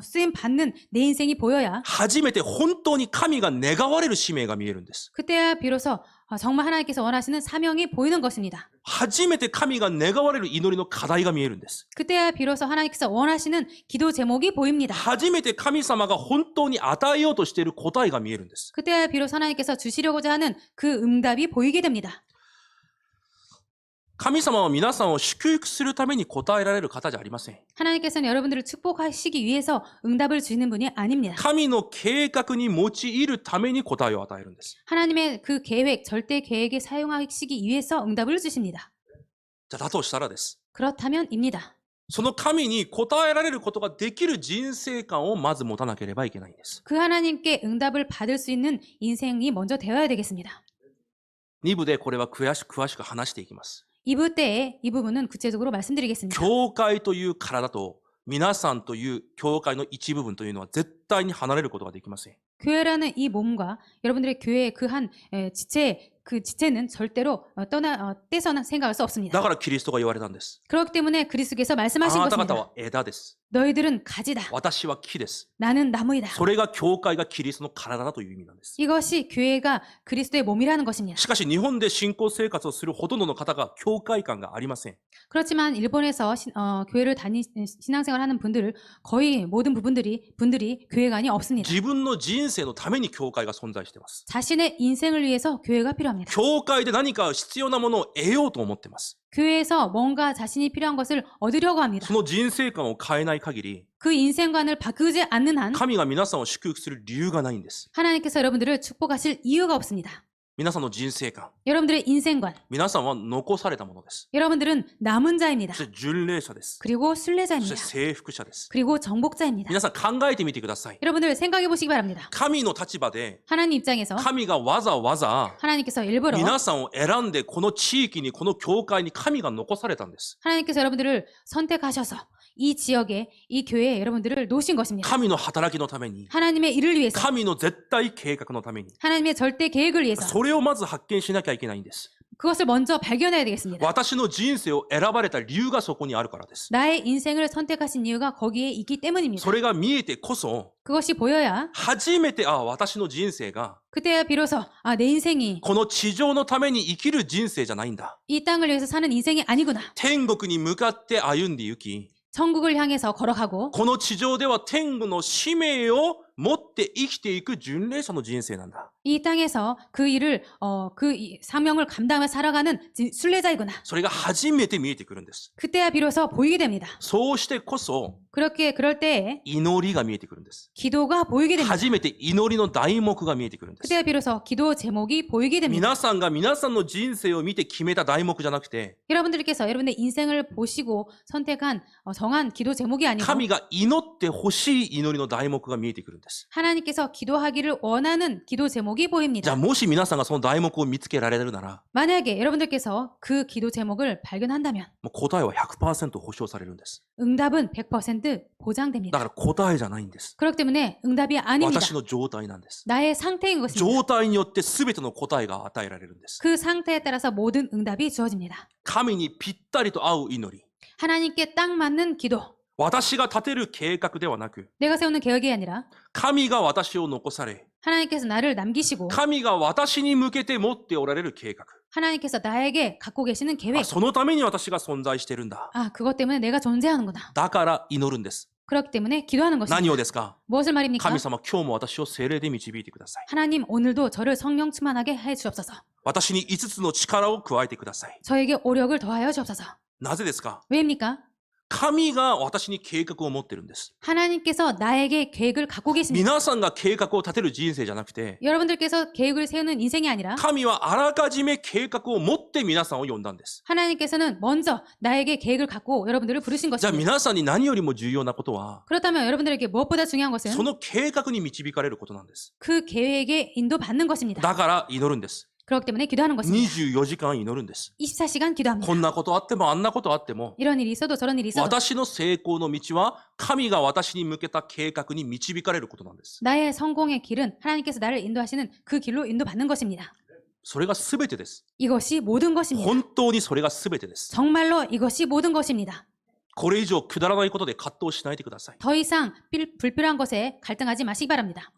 쓰임 받는 내 인생이 보여야 初めて本当に神が願われる使命が見えるんです。 그때야 비로소 정말 하나님께서 원하시는 사명이 보이는 것입니다. 初めて神が願われる祈りの課題が見えるんです。 그때야 비로소 하나님께서 원하시는 기도 제목이 보입니다. 初めて神様が本当に与えようとしている答えが見えるんです。 그때야 비로소 하나님께서 주시려고자 하는 그 응답이 보이게 됩니다. 神様は皆さんを祝福するために答えられる方じゃありません。 하나님께서는 여러분들을 축복하시기 위해서 응답을 주시는 분이 아닙니다. 神の計画に用いるために答えを与えるんです。 하나님의 그 계획, 절대 계획에 사용하시기 위해서 응답을 주십니다. じゃあだとしたらです。 그렇다면입니다. その神に答えられることができる人生観をまず持たなければいけないんです。 그 하나님께 응답을 받을 수 있는 인생이 먼저 되어야 되겠습니다. 2部でこれは詳しく話していきます。 2부 때에 이 부분은 구체적으로 말씀드리겠습니다. 教会という体と皆さんという教会の一部分というのは絶対に離れることができません。 교회라는 이 몸과 여러분들의 교회의 그 한 지체, 그 지체는 절대로 떼서는 생각할 수 だ 없습니다. からキリストが言われたんです。 그렇기 때문에 그리스도께서 あ 말씀하신 なた方 것입니다. は枝です。 너희들은 가지다. 私は木です。 나는 나무이다. それが教会がキリストの体だという意味なんです。 이것이 교회가 그리스도의 몸이라는 것입니다. しかし日本で信仰生活をするほとんどの方が教会観がありません。 그렇지만 일본에서 교회를 신앙생활하는 분들 거의 모든 분들이 교회관이 없습니다. 自分の人生のために教会が存在しています。 자신의 인생을 위해서 교회가 필요합니다. 教会で何か必要なものを得ようと思っています。 교회에서 뭔가 자신이 필요한 것을 얻으려고 합니다. その人生観を変えない限り、 그 인생관을 바꾸지 않는 한 神が皆さんを祝福する理由がないんです。 하나님께서 여러분들을 축복하실 이유가 없습니다. 皆さんの人生観、 여러분들의 인생관, 皆さんは残されたものです。 여러분들은 남은 자입니다. そして巡礼者です。 그리고 そして 순례자입니다. 征服者です。 그리고 정복자입니다. 皆さん考えてみてください。 여러분들 생각해 보시기 바랍니다. 神の立場で、 하나님 입장에서 神がわざわざ 하나님께서 일부러 皆さんを選んでこの地域にこの教会に神が残されたんです。 하나님께서 여러분들을 선택하셔서 이 지역에 이 교회에 여러분들을 놓으신 것입니다. 神の働きのために、 하나님의 일을 위해서 神の絶対計画のために、 하나님의 절대 계획을 위해서 それをまず発見しなきゃいけないんです。 그것을 먼저 발견해야 되겠습니다. 私の人生を選ばれた理由がそこにあるからです。 나의 인생을 선택하신 이유가 거기에 있기 때문입니다. それが見えてこそ、 그것이 보여야 初めて、私の人生が 그때야 비로소 내 인생이 この地上のために生きる人生じゃないんだ。 이 땅을 위해서 사는 인생이 아니구나. 天国に向かって歩んで行き、 천국을 향해서 걸어가고 この地上では天国の使命を持って生きていく巡礼者の人生なんだ。 이 땅에서 그 일을 사명을 감당하며 살아가는 순례자이구나. それが初めて見えてくるんです。 그때야 비로소 보이게 됩니다. そうしてこそ 그럴 때에 祈りが見えてくるんです。 기도가 보이게 됩니다. 初めて祈りの題目が見えてくるんです。 그때야 비로소 기도 제목이 보이게 됩니다. 皆さんが皆さんの人生を見て決めた題目じゃなくて、 여러분들께서 여러분의 인생을 보시고 선택한 정한 기도 제목이 아니고 神が祈ってほしい祈りの題目が見えてくるんです。 하나님께서 기도하기를 원하는 기도 제목이 じゃあ 보입니다. もし皆さんがその題目を見つけられるなら、 만약에 여러분들께서 그 기도 제목을 발견한다면 もう答えは 100% 保証されるんです。 응답은 100% だ 보장됩니다. から答えじゃないんです。 그렇기 때문에 응답이 아닙니다. 私の状態なんです。 나의 상태인 것입니다. 状態によって全ての答えが与えられるんです。 그 상태에 따라서 모든 응답이 주어집니다. 神にぴったりと合う祈り。 하나님께 딱 맞는 기도. 私が立てる計画ではなく、 내가 세우는 계획이 아니라 神が私を残され、 하나님께서 나를 남기시고 神が私に向けて持っておられる計画。 하나님께서 나에게 갖고 계시는 계획. そのために私が存在してるんだ。 그것 때문에 내가 존재하는구나. だから祈るんです。 그렇기 때문에 기도하는 何 것입니다. をですか？ 무엇을 말입니까? 神様、今日も私を聖霊で導いてください。 하나님 오늘도 저를 성령 충만하게 해 주옵소서. 私に5つの力を加えてください。 저에게 오력을 더하여 주옵소서. なぜですか？ 왜입니까? 神が私に計画を持ってるんです。 하나님께서 나에게 계획을 갖고 계십니다. 皆さんが計画を立てる人生じゃなくて、 여러분들께서 계획을 세우는 인생이 아니라 神はあらかじめ計画を持って皆さんを呼んだんです。 하나님께서는 먼저 나에게 계획을 갖고 여러분들을 부르신 じゃあ 것입니다. 皆さんに何よりも重要なことは、 그렇다면 여러분들에게 무엇보다 중요한 そ 것은 の計画に導かれることなんです。 그 계획에 인도받는 것입니다. だから祈るんです。 그렇기 때문에 기도하는 것입니다. 24時間祈るんです。 24시간 기도합니다. こんなことあってもあんなことあっても、 이런 일이 있어도 저런 일이 있어도 私の成功の道は神が私に向けた計画に導かれることなんです。 나의 성공의 길은 하나님께서 나를 인도하시는 그 길로 인도받는 것입니다. それが全てです。 이것이 모든 것입니다. 本当にそれが全てです。 정말로 이것이 모든 것입니다. これ以上くだらないことで葛藤しないでください。 더 이상 불필요한 것에 갈등하지 마시기 바랍니다.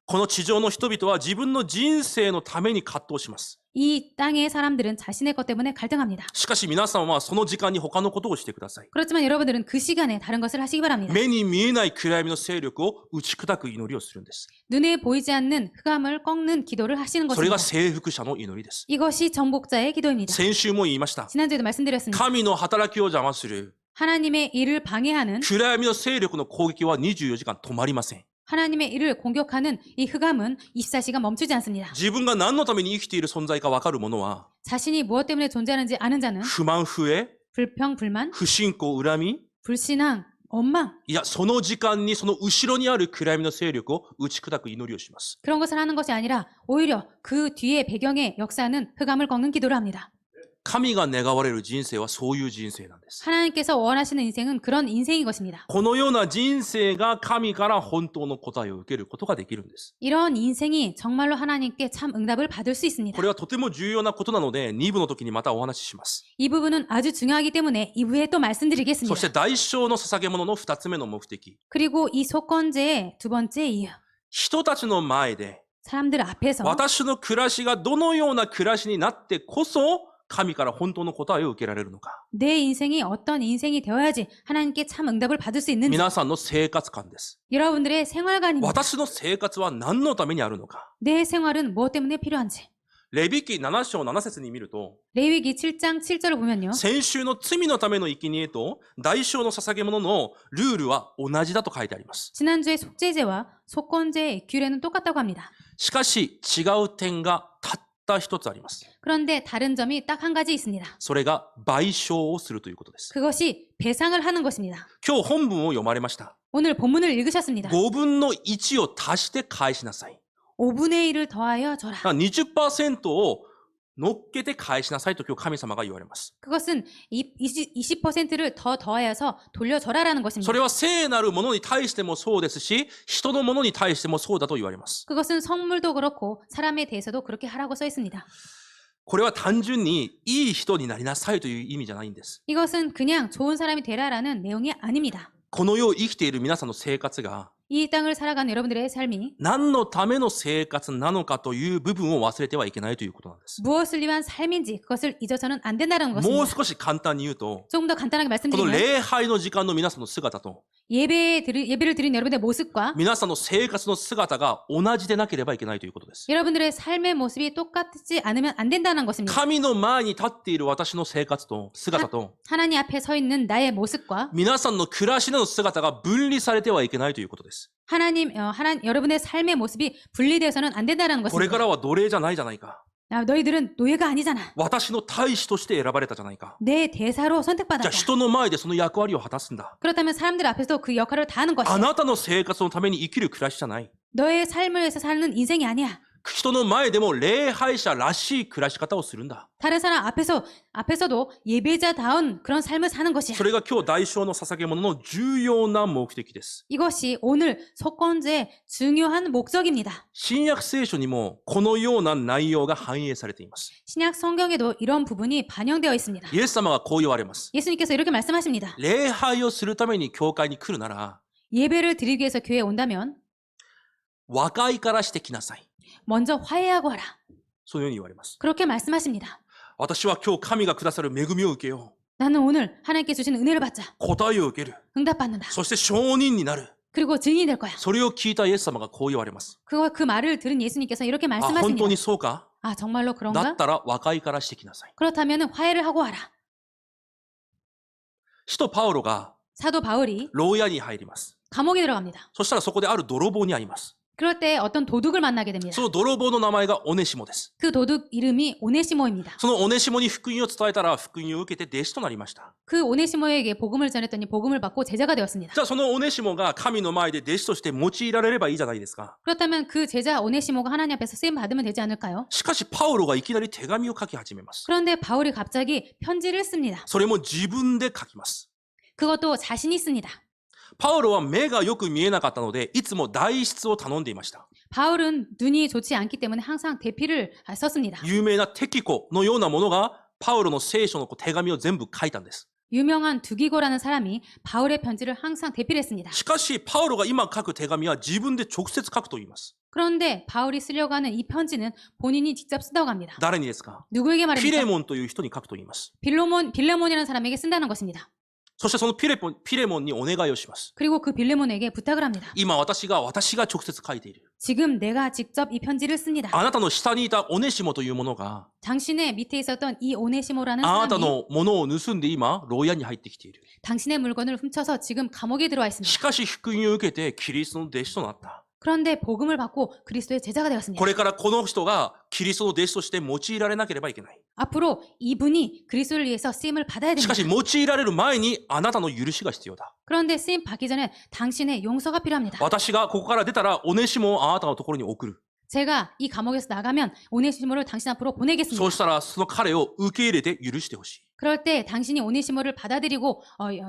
この地上の人々は自分の人生のために葛藤します。 이 땅의 사람들은 자신의 것 때문에 갈등합니다. しかし皆さんはその時間に他のことをしてください。 그렇지만 여러분들은 그 시간에 다른 것을 하시기 바랍니다. 目に見えない暗闇の勢力を打ち砕く祈りをするんです。 눈에 보이지 않는 흑암을 꺾는 기도를 하시는 それ 것입니다. が征服者の祈りです。 이것이 정복자의 기도입니다. 先週も言いました。 지난주에도 말씀드렸습니다. 神の働きを邪魔する 하나님의 일을 방해하는 暗闇の勢力の攻撃は24時間止まりません。 하나님의 일을 공격하는 이 흑암은 24시간 멈추지 않습니다. 自分が何のために生きている存在か分かる者は 자신이 무엇 때문에 존재하는지 아는 자는 不満不栄、 불평, 불만, 不信仰、恨み、 불신앙, 원망 いや、その時間にその後ろにある暗闇の勢力を打ち砕く祈りをします。 그런 것을 하는 것이 아니라 오히려 그 뒤에 배경에 역사하는 흑암을 꺾는 기도를 합니다. 神が願われる人生はそういう人生なんです。 하나님께서 원하시는 인생은 그런 인생인 것입니다. このような人生が神から本当の答えを受けることができるんです。 이런 인생이 정말로 하나님께 참 응답을 받을 수 있습니다. これはとても重要なことなので、2部の時にまたお話しします。 이 부분은 아주 중요하기 때문에 2부에 또 そ 말씀드리겠습니다. して代償の捧げ物の2つ目の目的。 그리고 이 속건제의 두 번째 이유. 人たちの前で、 사람들 앞에서 私の暮らしがどのような暮らしになってこそ、神から本当の答えを受けられるのか。 내 인생이 어떤 인생이 되어야지 하나님께 참 응답을 받을 수 있는지 皆さんの生活観です。 여러분들의 생활관입니다. 私の生活は何のためにあるのか。 내 생활은 무엇 때문에 필요한지. レビ記7章7節に見ると、 레위기 7장 7절을 보면요. 先週の罪のための生贄と代償の捧げ物のルールは同じだと書いてあります。 지난주의 속죄제와 속건제의 규례는 똑같다고 합니다. しかし違う点がたった一つあります。 그런데 다른 점이 딱 한 가지 있습니다. それが賠償をするということです。 그것이 배상을 하는 것입니다. 今日本文を読まれました。 오늘 본문을 읽으셨습니다. 5分の1を足して返しなさい。 5분의 1을 더하여 줘라. 20% を乗っけて返しなさいと今日神様が言われます。 그것은 20%를 더 더하여서 돌려줘라라는 そ 것입니다. れは聖なるものに対してもそうですし、人のものに対してもそうだと言われます。 그것은 성물도 그렇고 사람에 대해서도 그렇게 하라고 써 있습니다. これは単純にいい人になりなさいという意味じゃないんです。 이것은 그냥 좋은 사람이 되라라는 내용이 아닙니다. この世を生きている皆さんの生活が 이 땅을 살아가는 여러분들의 삶이 何のための生活なのかという部分を忘れてはいけないということなんです。 무엇을 위한 삶인지 그것을 잊어서는 안 된다는 もう 것입니다. 少し簡単に言うと、 조금 더 간단하게 この 말씀드리면 礼拝の時間の皆さんの姿と、 예배를 드린 여러분들의 모습과 皆さんの生活の姿が同じでなければいけないということです。 여러분들의 삶의 모습이 똑같지 않으면 안 된다는 것입니다. 神の前に立っている私の生活と姿と、 하나님 앞에 서 있는 나의 모습과 皆さんの暮らしの姿が分離されてはいけないということです。 여러분의 삶의 모습이 분리되어서는 안 된다는 これか 것입니다. らは奴隷じゃないじゃないか。 너희들은 노예가 아니잖아. 私の大使として選ばれたじゃないか。 내 대사로 じゃあ 선택받았다. 人の前でその役割を果たすんだ。 그렇다면 사람들 앞에서 그 역할을 다하는 あ 것이야. なたの生活のために生きる暮らしじゃない。 너의 삶을 위해서 사는 인생이 아니야. 人の前でも礼拝者らしい暮らし方をするんだ。 다른 사람 앞에서도 예배자다운 그런 삶을 사는 것이야. それが今日代償の捧げ物の重要な目的です。 이것이 오늘 속건제의 중요한 목적입니다. 新約聖書にもこのような内容が反映されています。 신약 성경에도 이런 부분이 반영되어 있습니다. イエス様がこう言われます。 예수님께서 이렇게 말씀하십니다. 礼拝をするために教会に来るなら、 예배를 드리기 위해서 교회에 온다면 和解からしてきなさい。 먼저 화해하고 하라. そういうふうに言われます。 그렇게 말씀하십니다. 私は今日神がくださる恵みを受けよ 나는 오늘 하나님께 주신 은혜를 받자. う。答えを受ける。 응답받는다. そして証人になる。 그리고 증인이 될 거야. それを聞いたイエス様がこう言われます。 그 말을 들은 예수님께서 이렇게 あ、本当 말씀하십니다. にそうか 아, 정말로 だ 그런가? ったら和解からしてきなさい。 그렇다면 화해를 하고 하라. 使徒パウロが 사도 바울이 牢屋に入ります。 감옥에 들어갑니다. そしたらそこである泥棒に会います。 그럴 때 어떤 도둑을 만나게 됩니다. その泥棒の名前がオネシモです。 그 도둑 이름이 오네시모입니다. そのオネシモに福音を伝えたら福音を受けて弟子となりました。 그 오네시모에게 복음을 전했더니 복음을 받고 제자가 되었습니다. じゃあそのオネシモが神の前で弟子として用いられればいいじゃないですか。 그렇다면 그 제자 오네시모가 하나님 앞에서 쓰임 받으면 되지 않을까요? しかしパウロがいきなり手紙を書き始めます。 그런데 바울이 갑자기 편지를 씁니다. それも自分で書きます。 그것도 자신이 씁니다. パウロは目がよく見えなかったので、いつも代筆を頼んでいました。 바울은 눈이 좋지 않기 때문에 항상 대피를 썼습니다. 有名なテキコのようなものが、パウロの聖書の手紙を全部書いたんです。 유명한 두기고라는 사람이 바울의 편지를 항상 대피를 했습니다. しかし、パウロが今書く手紙は自分で直接書くと言います。 그런데 바울이 쓰려고 하는 이 편지는 본인이 직접 쓴다고 합니다. 誰にですか？ 누구에게 ピレ 말입니까? モンという人に書くと言います。 빌레몬이라는 사람에게 쓴다는 것입니다. そしてそのピレモンにお願いをします。 그리고 그 빌레몬에게 부탁을 합니다. 今私が直接書いている。 지금 내가 직접 이 편지를 씁니다. あなたの下にいたオネシモというものが、 당신의 밑에 있었던 이 오네시모라는 あなた 사람이 のものを盗んで今、牢屋に入ってきている。 당신의 물건을 훔쳐서 지금 감옥에 들어와 し 있습니다. かし福音を受けてキリストの弟子となった。 그런데 복음을 받고 그리스도의 제자가 되었습니다. これからこの人がキリストの弟子として用いられなければいけない。 앞으로 이분이 그리스도를 위해서 쓰임을 받아야 し 됩니다. かし用いられる前にあなたの許しが必要だ。 그런데 쓰임 받기 전에 당신의 용서가 필요합니다. 私がここから出たらオネシモをあなたのところに送る。 제가 이 감옥에서 나가면 오네시모를 당신 앞으로 보내겠습니다. そうしたらその彼を受け入れて許してほしい。 그럴 때 당신이 오네시모를 받아들이고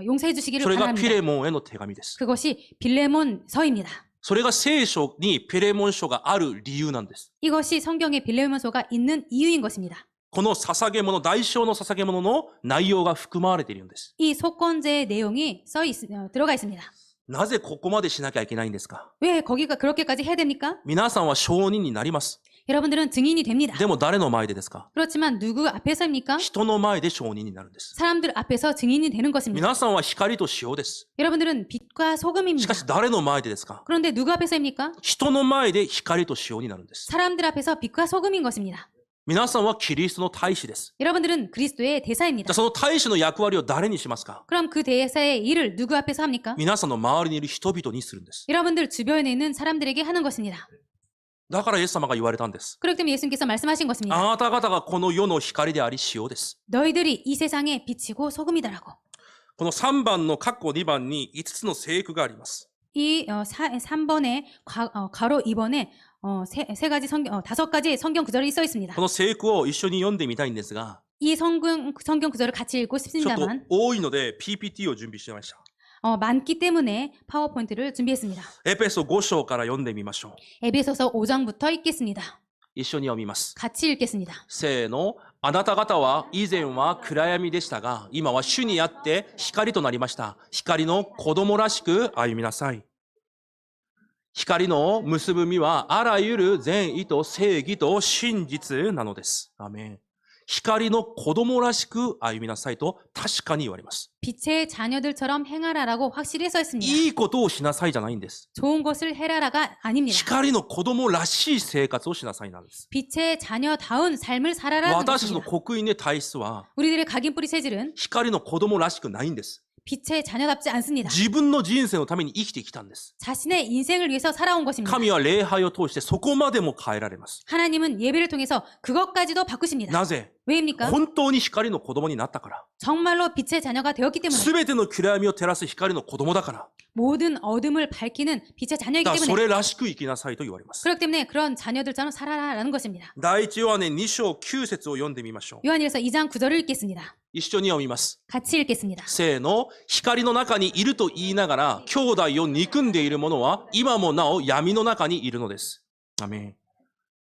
용서해 주시기를 それがピ 바랍니다. レモンへの手紙です。 그것이 빌레몬서입니다. それが聖書にピレモン書がある理由なんです。 이것이 성경에 빌레몬서가 있는 이유인 것입니다. この捧げ物、代償の捧げ物の内容が含まれているんです。 이 속건제의 내용이 들어가 있습니다. なぜここまでしなきゃいけないんですか？ 왜 거기가 그렇게까지 해야 됩니까? 皆さんは証人になります。 여러분들은 증인이 됩니다. でも誰の前でですか？ 그렇지만 누구 앞에서입니까? 人の前で証人になるんです。 사람들 앞에서 증인이 되는 것입니다. 皆さんは光と塩です。 여러분들은 빛과 し 소금입니다. かし誰の前でですか？ 그런데 누구 앞에서입니까? 人の前で光と塩になるんです。 사람들 앞에서 빛과 소금인 것입니다. 皆さんはキリストの大使です。 여러분들은 그리스도의 じゃ 대사입니다. あその大使の役割を誰にしますか？ 그럼 그 대사의 일을 누구 앞에서 합니까? 皆さんの周りにいる人々にするんです。 여러분들 주변에 있는 사람들에게 하는 것입니다. だからイエス様が言われたんです。 그렇기 때문에 예수님께서 말씀하신 것입니다. あなた方がこの世の光であり塩です。 너희들이 이 세상의 빛이고 소금이다라고. この3番の括弧2番に5つの聖句があります。 이 3번에 가로 2번에 세 가지 다섯 가지 성경 구절이 써 있습니다. この聖句を一緒に読んでみたいんですが、 이 성경 구절을 같이 읽고 ちょっと 싶습니다만 多いので PPT を準備してました。 많기 때문에 파워포인트를 준비했습니다. エペソ5章から読んでみましょう。 에베소서 5장부터 읽겠습니다. 一緒に読みます。 같이 읽겠습니다. せーの。あなた方は以前は暗闇でしたが、今は主にあって光となりました。光の子供らしく歩みなさい。光の結ぶ実はあらゆる善意と正義と真実なのです。アメン。光の子供らしく歩みなさいと確かに言われます。 빛의 자녀들처럼 행하라라고 확실히 써 있습니다. いいことをしなさいじゃないんです。 좋은 것을 해라라가 아닙니다. 光の子供らしい生活をしなさいなんです。 빛의 자녀다운 삶을 살아라는 私たちの 것입니다. 刻印の体質は 우리들의 각인뿌리 체질은 光の子供らしくないんです。 빛의 자녀답지 않습니다. 自分の人生のために生きてきたんです。 자신의 인생을 위해서 살아온 것입니다. 神は礼拝を通してそこまでも変えられます。 하나님은 예배를 통해서 그것까지도 바꾸십니다. なぜ？ 왜입니까? 本当に光の子供になったから。 정말로 빛의 자녀가 되었기 때문에 すべての暗闇を照らす光の子供だから。 모든 어둠을 밝히는 빛의 자녀이기 だからそ 때문에 れらしく生きなさいと言われます。 그렇기 때문에 그런 자녀들처럼 살아라라는 것입니다. 第一ヨハネ2章9節を読んでみましょう。 요한일서 2장 9절을 읽겠습니다. 一緒に読みます。 같이 읽겠습니다. せーの。光の中にいると言いながら、兄弟を憎んでいる者は、今もなお闇の中にいるのです。アメン。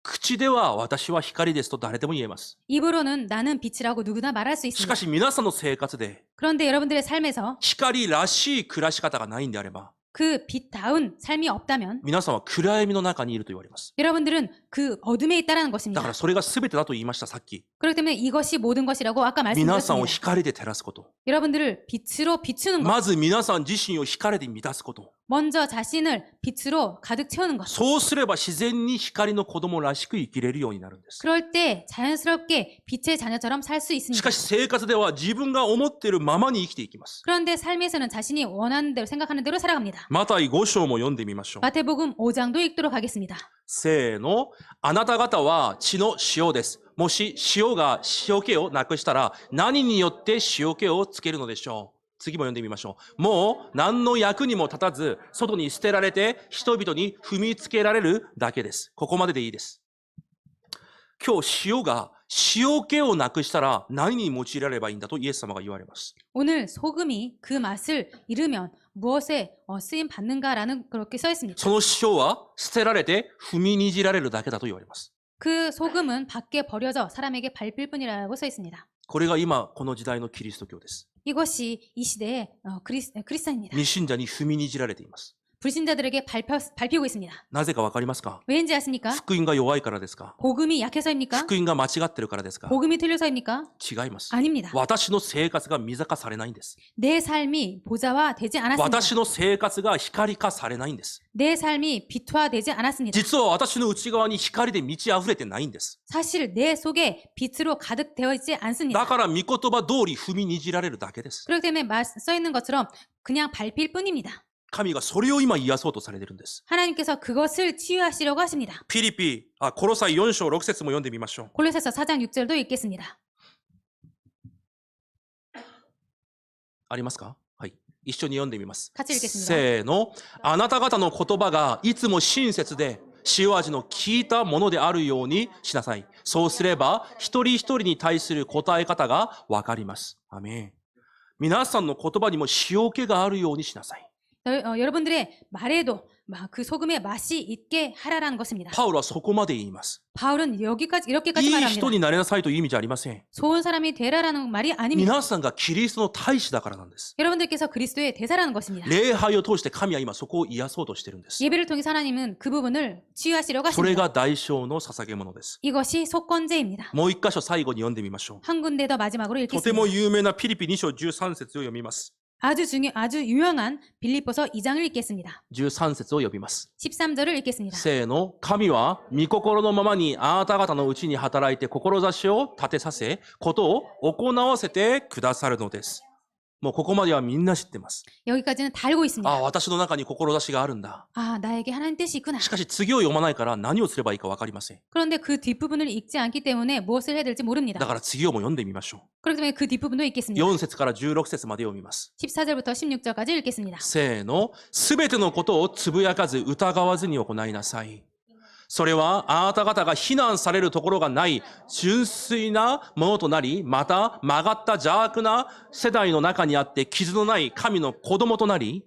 口では私は光ですと誰でも言えます。 입으로는 나는 빛이라고 누구나 말할 수 し 있습니다. かし皆さんの生活で、 그런데 여러분들의 삶에서 光らしい暮らし方がないんであれば、 그 빛다운 삶이 없다면 皆さんは暗闇の中にいると言われます。 여러분들은 그 어둠에 있다라는 だか 것입니다. らそれが全てだと言いました、さっき。 그렇기 때문에 이것이 모든 것이라고 아까 皆さんを 말씀드렸습니다. 光で照らすこと。 여러분들을 빛으로 비추는 것. まず皆さん自身を光で満たすこと。 먼저 자신을 빛으로 가득 채우는 것. そうすれば自然に光の子供らしく生きれるようになるんです。 그럴 때 자연스럽게 빛의 자녀처럼 살 수 し 있습니다. かし生活では自分が思っているままに生きていきます。 그런데 삶에서는 자신이 원하는 대로 생각하는 대로 살아갑니다. マタイ5章も読んでみましょう。 마태복음 5장도 읽도록 하겠습니다. せーの。あなた方は血の塩です。もし塩が塩気をなくしたら何によって塩気をつけるのでしょう。次も読んでみましょう。もう何の役にも立たず、外に捨てられて人々に踏みつけられるだけです。ここまででいいです。今日塩が塩気をなくしたら何に用いられればいいんだとイエス様が言われます。 오늘 소금이 그 맛을 잃으면 무엇에 쓰임 받는가라는 그렇게 써 있습니다. その塩は捨てられて踏みにじられるだけだと言われます。 그 소금은 밖에 버려져 사람에게 밟힐 뿐이라고 써 있습니다. これが今この時代のキリスト教です。 이것이 이 시대의 그리스도입니다. 未信者に踏みにじられています。 불신자들에게 밟히고 있습니다. なぜかわかりますか？ 왠지 아십니까? 福音が弱いからですか？ 복음이 약해서입니까? 福音が間違ってるからですか？ 복음이 틀려서입니까? 違います。 아닙니다. 私の生活が水化されないんです。 내 삶이 보좌화되지 않았습니다. 私の生活が光化されないんです。 내 삶이 빛화되지 않았습니다. 実は私の内側に光で満ち溢れてないんです。 사실 내 속에 빛으로 가득 되어 있지 だ 않습니다. から御言葉通り踏みにじられるだけです。 그렇기 때문에 써 있는 것처럼 그냥 밟힐 뿐입니다. 神がそれを今癒そうとされてるんです。 하나님께서 그것을 치유하시려고 하십니다. コロサイ4章6節も読んでみましょう。 골로새서 4장 6절도 읽겠습니다. ありますか？はい。一緒に読んでみます。 같이 읽겠습니다. せーの。あなた方の言葉がいつも親切で、塩味の効いたものであるようにしなさい。そうすれば、一人一人に対する答え方がわかります。アメン。皆さんの言葉にも塩気があるようにしなさい。 여러분들의 말에도 그 소금의 맛이 있게 하라라는 것입니다. パウロはそこまで言います。 바울은 여기까지 이렇게까지 いい 말합니다. 人になれなさいという意味じゃありません。 좋은 사람이 되라라는 말이 아닙니다. 皆さんがキリストの大使だからなんです。 여러분들께서 그리스도의 대사라는 것입니다. 礼拝を通して神は今そこを癒そうとしてるんです。 예배를 통해서 하나님은 그 부분을 치유하시려고 それ 하십니다. が代償の捧げ物です。 이것이 속건제입니다. もう一箇所最後に読んでみましょう。 한 군데 더 마지막으로 とても 읽겠습니다. 有名なピリピ2章13節を読みます。 아주 유명한 빌립보서 2장을 읽겠습니다. 13節を読みます。 13절을 읽겠습니다. せーの。神は御心のままにあなた方のうちに働いて志を立てさせ、ことを行わせてくださるのです。もうここまではみんな知ってます。 여기까지는 다 알고 あ 있습니다. あ、私の中に志があるんだ。 아, 나에게 하나님 뜻이 있구나. しかし次を読まないから何をすればいいかわかりません。 그런데 그 뒷부분을 읽지 않기 때문에 무엇을 해야 될지 だ 모릅니다. から次をも読んでみましょ 그렇기 때문에 그 뒷부분도 う。 읽겠습니다. 4節から16節まで読みます。 14절부터 16절까지 읽겠습니다. せーの。すべてのことをつぶやかず疑わずに行いなさい。それはあなた方が非難されるところがない純粋なものとなり、また曲がった邪悪な世代の中にあって傷のない神の子供となり、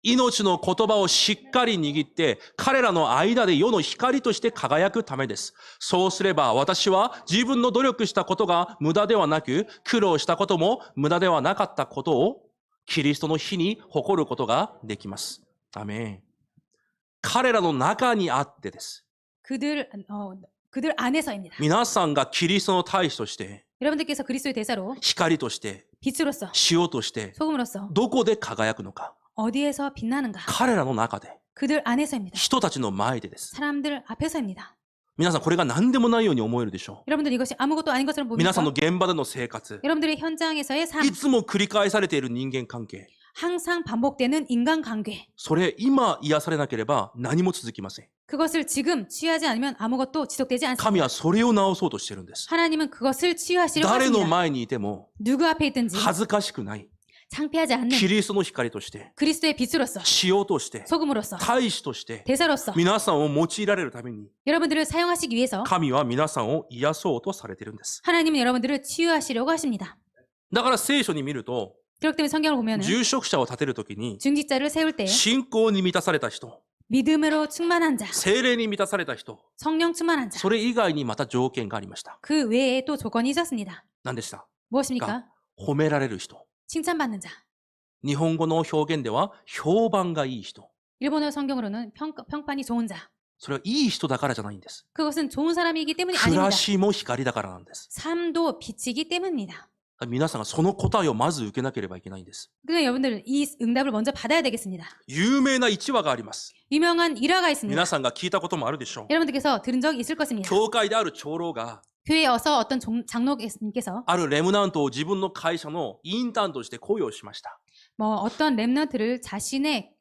命の言葉をしっかり握って、彼らの間で世の光として輝くためです。そうすれば私は自分の努力したことが無駄ではなく、苦労したことも無駄ではなかったことを、キリストの日に誇ることができます。アメン。彼らの中にあってです。 그들 안에서입니다. 皆さんがキリストの大使として、 여러분들께서 그리스도의 대사로 光として、 빛으로서 塩として、 소금으로서 どこで輝くのか。 어디에서 빛나는가? 彼らの中で、 그들 안에서입니다. 人たちの前でです。 사람들 앞에서입니다. 皆さんこれが何でもないように思えるでしょう。 여러분들 이것이 아무것도 아닌 것처럼 皆さんの 보입니까? 現場での生活、 여러분들의 현장에서의 삶, いつも繰り返されている人間関係、 항상 반복되는 인간관계. それ今癒されなければ何も続きません。 그것을 지금 취하지 않으면 아무것도 지속되지 않습니다. 神はそれを直そうとしてるんです。 하나님은 그것을 치유하시려고 誰の 하십니다. 前にいても 누구 앞에 있든지 恥ずかしくない。 창피하지 않는 キリストの光として、 그리스도의 빛으로서 塩として、 소금으로서 大使として、 대사로서 皆さんを用いられるために、 여러분들을 사용하시기 위해서 神は皆さんを癒そうとされているんです。 하나님은 여러분들을 치유하시려고 하십니다. だから聖書に見ると、 그렇기 때문에 성경을 보면은 住職者を立てるときに、 중직자를 세울 때 信仰に満たされた人、 믿음으로 충만한 자, 聖霊に満たされた人、 성령 충만한 자, それ以外にまた条件がありました。 그 외에 또 조건이 있었습니다. 何でした？ 무엇입니까? 褒められる人。 칭찬받는 자. 日本語の表現では、評判がいい人。 일본어 성경으로는 평판이 좋은 자. それはいい人だからじゃないんです。 그것은 좋은 사람이기 때문이 暮ら 아닙니다. しも光だからなんです。 삶도 빛이기 때문입니다. 皆さんがその答えをまず受けなければいけないんです。 그러니까 여러분들 이 응답을 먼저 받아야 되겠습니다. 有名な一話があります。 유명한 일화가 있습니다. 皆さんが聞いたこともあるでしょう。 여러분들께서 들은 적 있을 것입니다. 教会である長老が 교회에 와서 어떤 장로님께서 あるレムナントを自分の会社のインターンとして雇用しました。 뭐 어떤 렘넌트를 자신의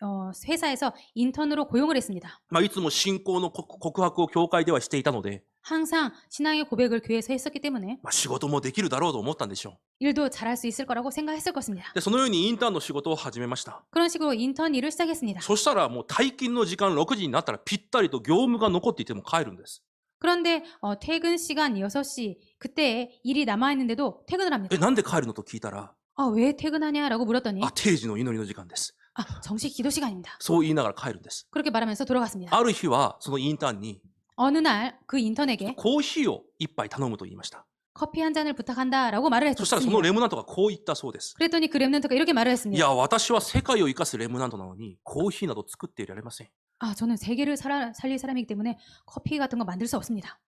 회사에서 인턴으로 고용을 했습니다. いつも信仰の告白を教会ではしていたので、 항상 신앙의 고백을 교회에서 했었기 때문에 仕事もできるだろうと思ったんでしょ 일도 잘할 수 있을 거라고 생각했을 것입니다. う。で、そのようにインターンの仕事を始めました。 그런 식으로 인턴 일을 시작했습니다. そしたらもう退勤の時間6時になったらぴったりと業務が残っていても帰るんです。 그런데 퇴근 시간 6시 그때 일이 남아있는데도 퇴근을 합니다. なんで帰るのと聞いたら、 왜 퇴근하냐라고 물었더니 定時の祈りの時間です。 정식 기도 시간입니다. そう言いながら帰るんです。 그렇게 말하면서 돌아갔습니다. ある日はそのインターンに 어느 날 그 인턴에게 コーヒーを一杯頼むと言いました。 커피 한 잔을 부탁한다라고 말을 そしたらその 해줬습니다. レムナントがこう言ったそうです。 그랬더니 그 렘넌트가 이렇게 말을 い 했습니다. や、私は世界を生かすレムナントなのにコーヒーなど作っていられません。 저는 세계를 살릴 사람이기 때문에 커피 같은 거 만들 수 없습니다.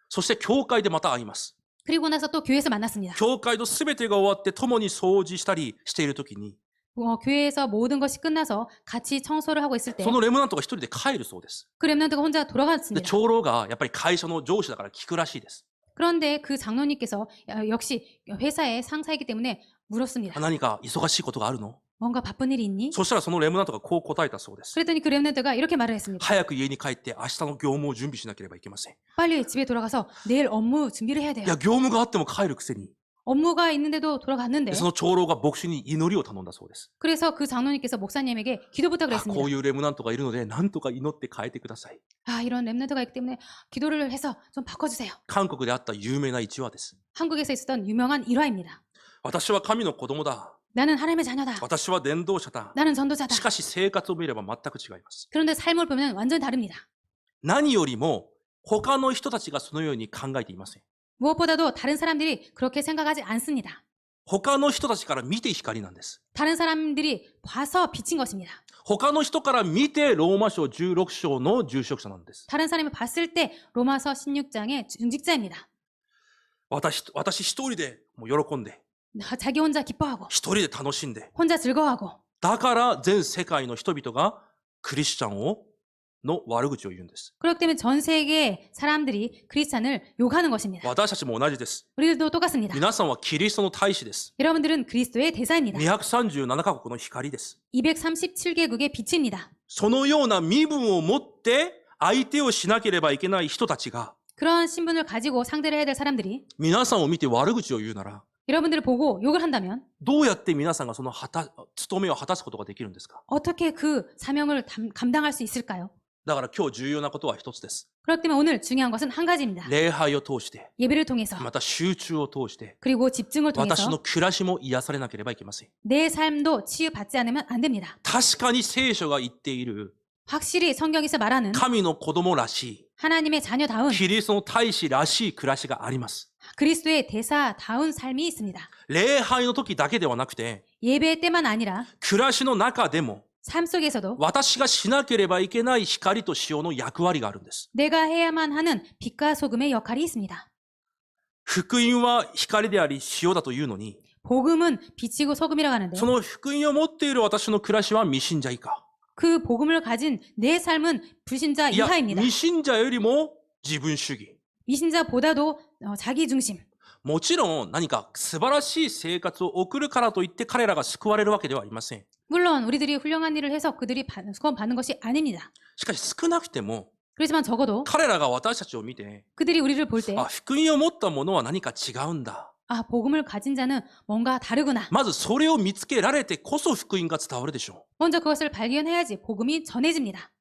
そして教会でまた会います。 그리고 나서 또 교회에서 만났습니다. 教会のすべてが終わって共に掃除したりしているときに、 교회에서 모든 것이 끝나서 같이 청소를 하고 있을 때 そのレムナントが一人で帰るそうです。 그 렘넌트가 혼자 で、 돌아갔습니다. 長老がやっぱり会社の上司だから聞くらしいです。 그런데 그 장로님께서 역시 회사의 상사이기 때문에 물었습니다. 何か忙しいことがあるの？ 뭔가 바쁜 일이 있니? そしたらそのレムナントがこう答えたそうです。 그랬더니 그 렘넌트가 이렇게 말을 했습니다. 早く家に帰って明日の業務を準備しなければいけません。 빨리 집에 돌아가서 내일 업무 준비를 해야 い 돼요. や、業務があっても帰るくせに。 업무가 있는데도 돌아갔는데 その長老が牧師に祈りを頼んだそうです。 그래서 그 장로님께서 목사님에게 기도 부탁을 こ 했습니다. ういうレムナントがいるので、なんとか祈って変えてください。 이런 렘넌트가 있기 때문에 기도를 해서 좀 바꿔주세요. 韓国であった有名な一話です。 한국에서 있었던 유명한 일화입니다. 私は神の子供だ。 나는 하나님의 자녀다. 私は伝道者だ。 나는 전도자다. しかし生活を見れば全く違います。 그런데 삶을 보면 완전히 다릅니다. 何よりも他の人たちがそのように考えていません。 무엇보다도 다른 사람들이 그렇게 생각하지 않습니다. 他の人たちから見て光なんです。 다른 사람들이 봐서 비친 것입니다. 他の人から見てローマ書16章の住職者なんです。 다른 사람이 봤을 때 로마서 16장의 중직자입니다. 私一人でもう喜んで、 자기 혼자 기뻐하고 一人で楽しんで、 혼자 즐거워하고 だから全世界の人々がクリスチャンの悪口を言うんです。 그렇기 때문에 전 세계 사람들이 크리스찬을 욕하는 것입니다. 私たちも同じです。 우리들도 똑같습니다. 皆さんはキリストの大使です。 여러분들은 그리스도의 대사입니다. 237カ国の光です。 237개국의 빛입니다. そのような身分を持って相手をしなければいけない人たちが 그런 신분을 가지고 상대를 해야 될 사람들이 皆さんを見て悪口を言うなら 여러분들을 보고 욕을 한다면 どうやって皆さんがその務めを果たすことができるんですか？ 어떻게 그 사명을 감당할 수 있을까요? だから今日重要なことは一つです。 그렇기 때문에 오늘 중요한 것은 한 가지입니다. 礼拝を通して、 예배를 통해서 また集中を通して、 그리고 집중을 私の 통해서 暮らしも癒されなければいけません。 내 삶도 치유받지 않으면 안 됩니다. 確かに聖書が言っている 확실히 성경에서 말하는 神の子供らし 하나님의 자녀다운 い、キリストの大使らしい暮らしがあります。 그리스도의 대사다운 삶이 있습니다. 礼拝の時だけではなくて、 예배 때만 아니라 暮らしの中でも 삶 속에서도 私がしなければいけない光と塩の役割があるんです。 내가 해야만 하는 빛과 소금의 역할이 있습니다. 福音は光であり塩だというのに、 복음은 빛이고 소금이라고 하는데 その福音を持っている私の暮らしは未信者以下。 그 복음을 가진 내 삶은 불신자 いや、 이하입니다. 未信者よりも自分主義。 미신자보다도 자기 중심. もちろん何か素晴らしい生活を送るからといって彼らが救われるわけではありません。 물론 우리들이 훌륭한 일을 해서 그들이 구원받는 것이 아닙니다. しかし少なくても 그렇지만 적어도 彼らが私たちを見て、 그들이 우리를 볼 때 福音を持ったものは何か違うんだ。 복음을 가진 자는 뭔가 다르구나. まずそれを見つけられてこそ福音が伝わるでしょ 먼저 그것을 발견해야지 복음이 전해집니다.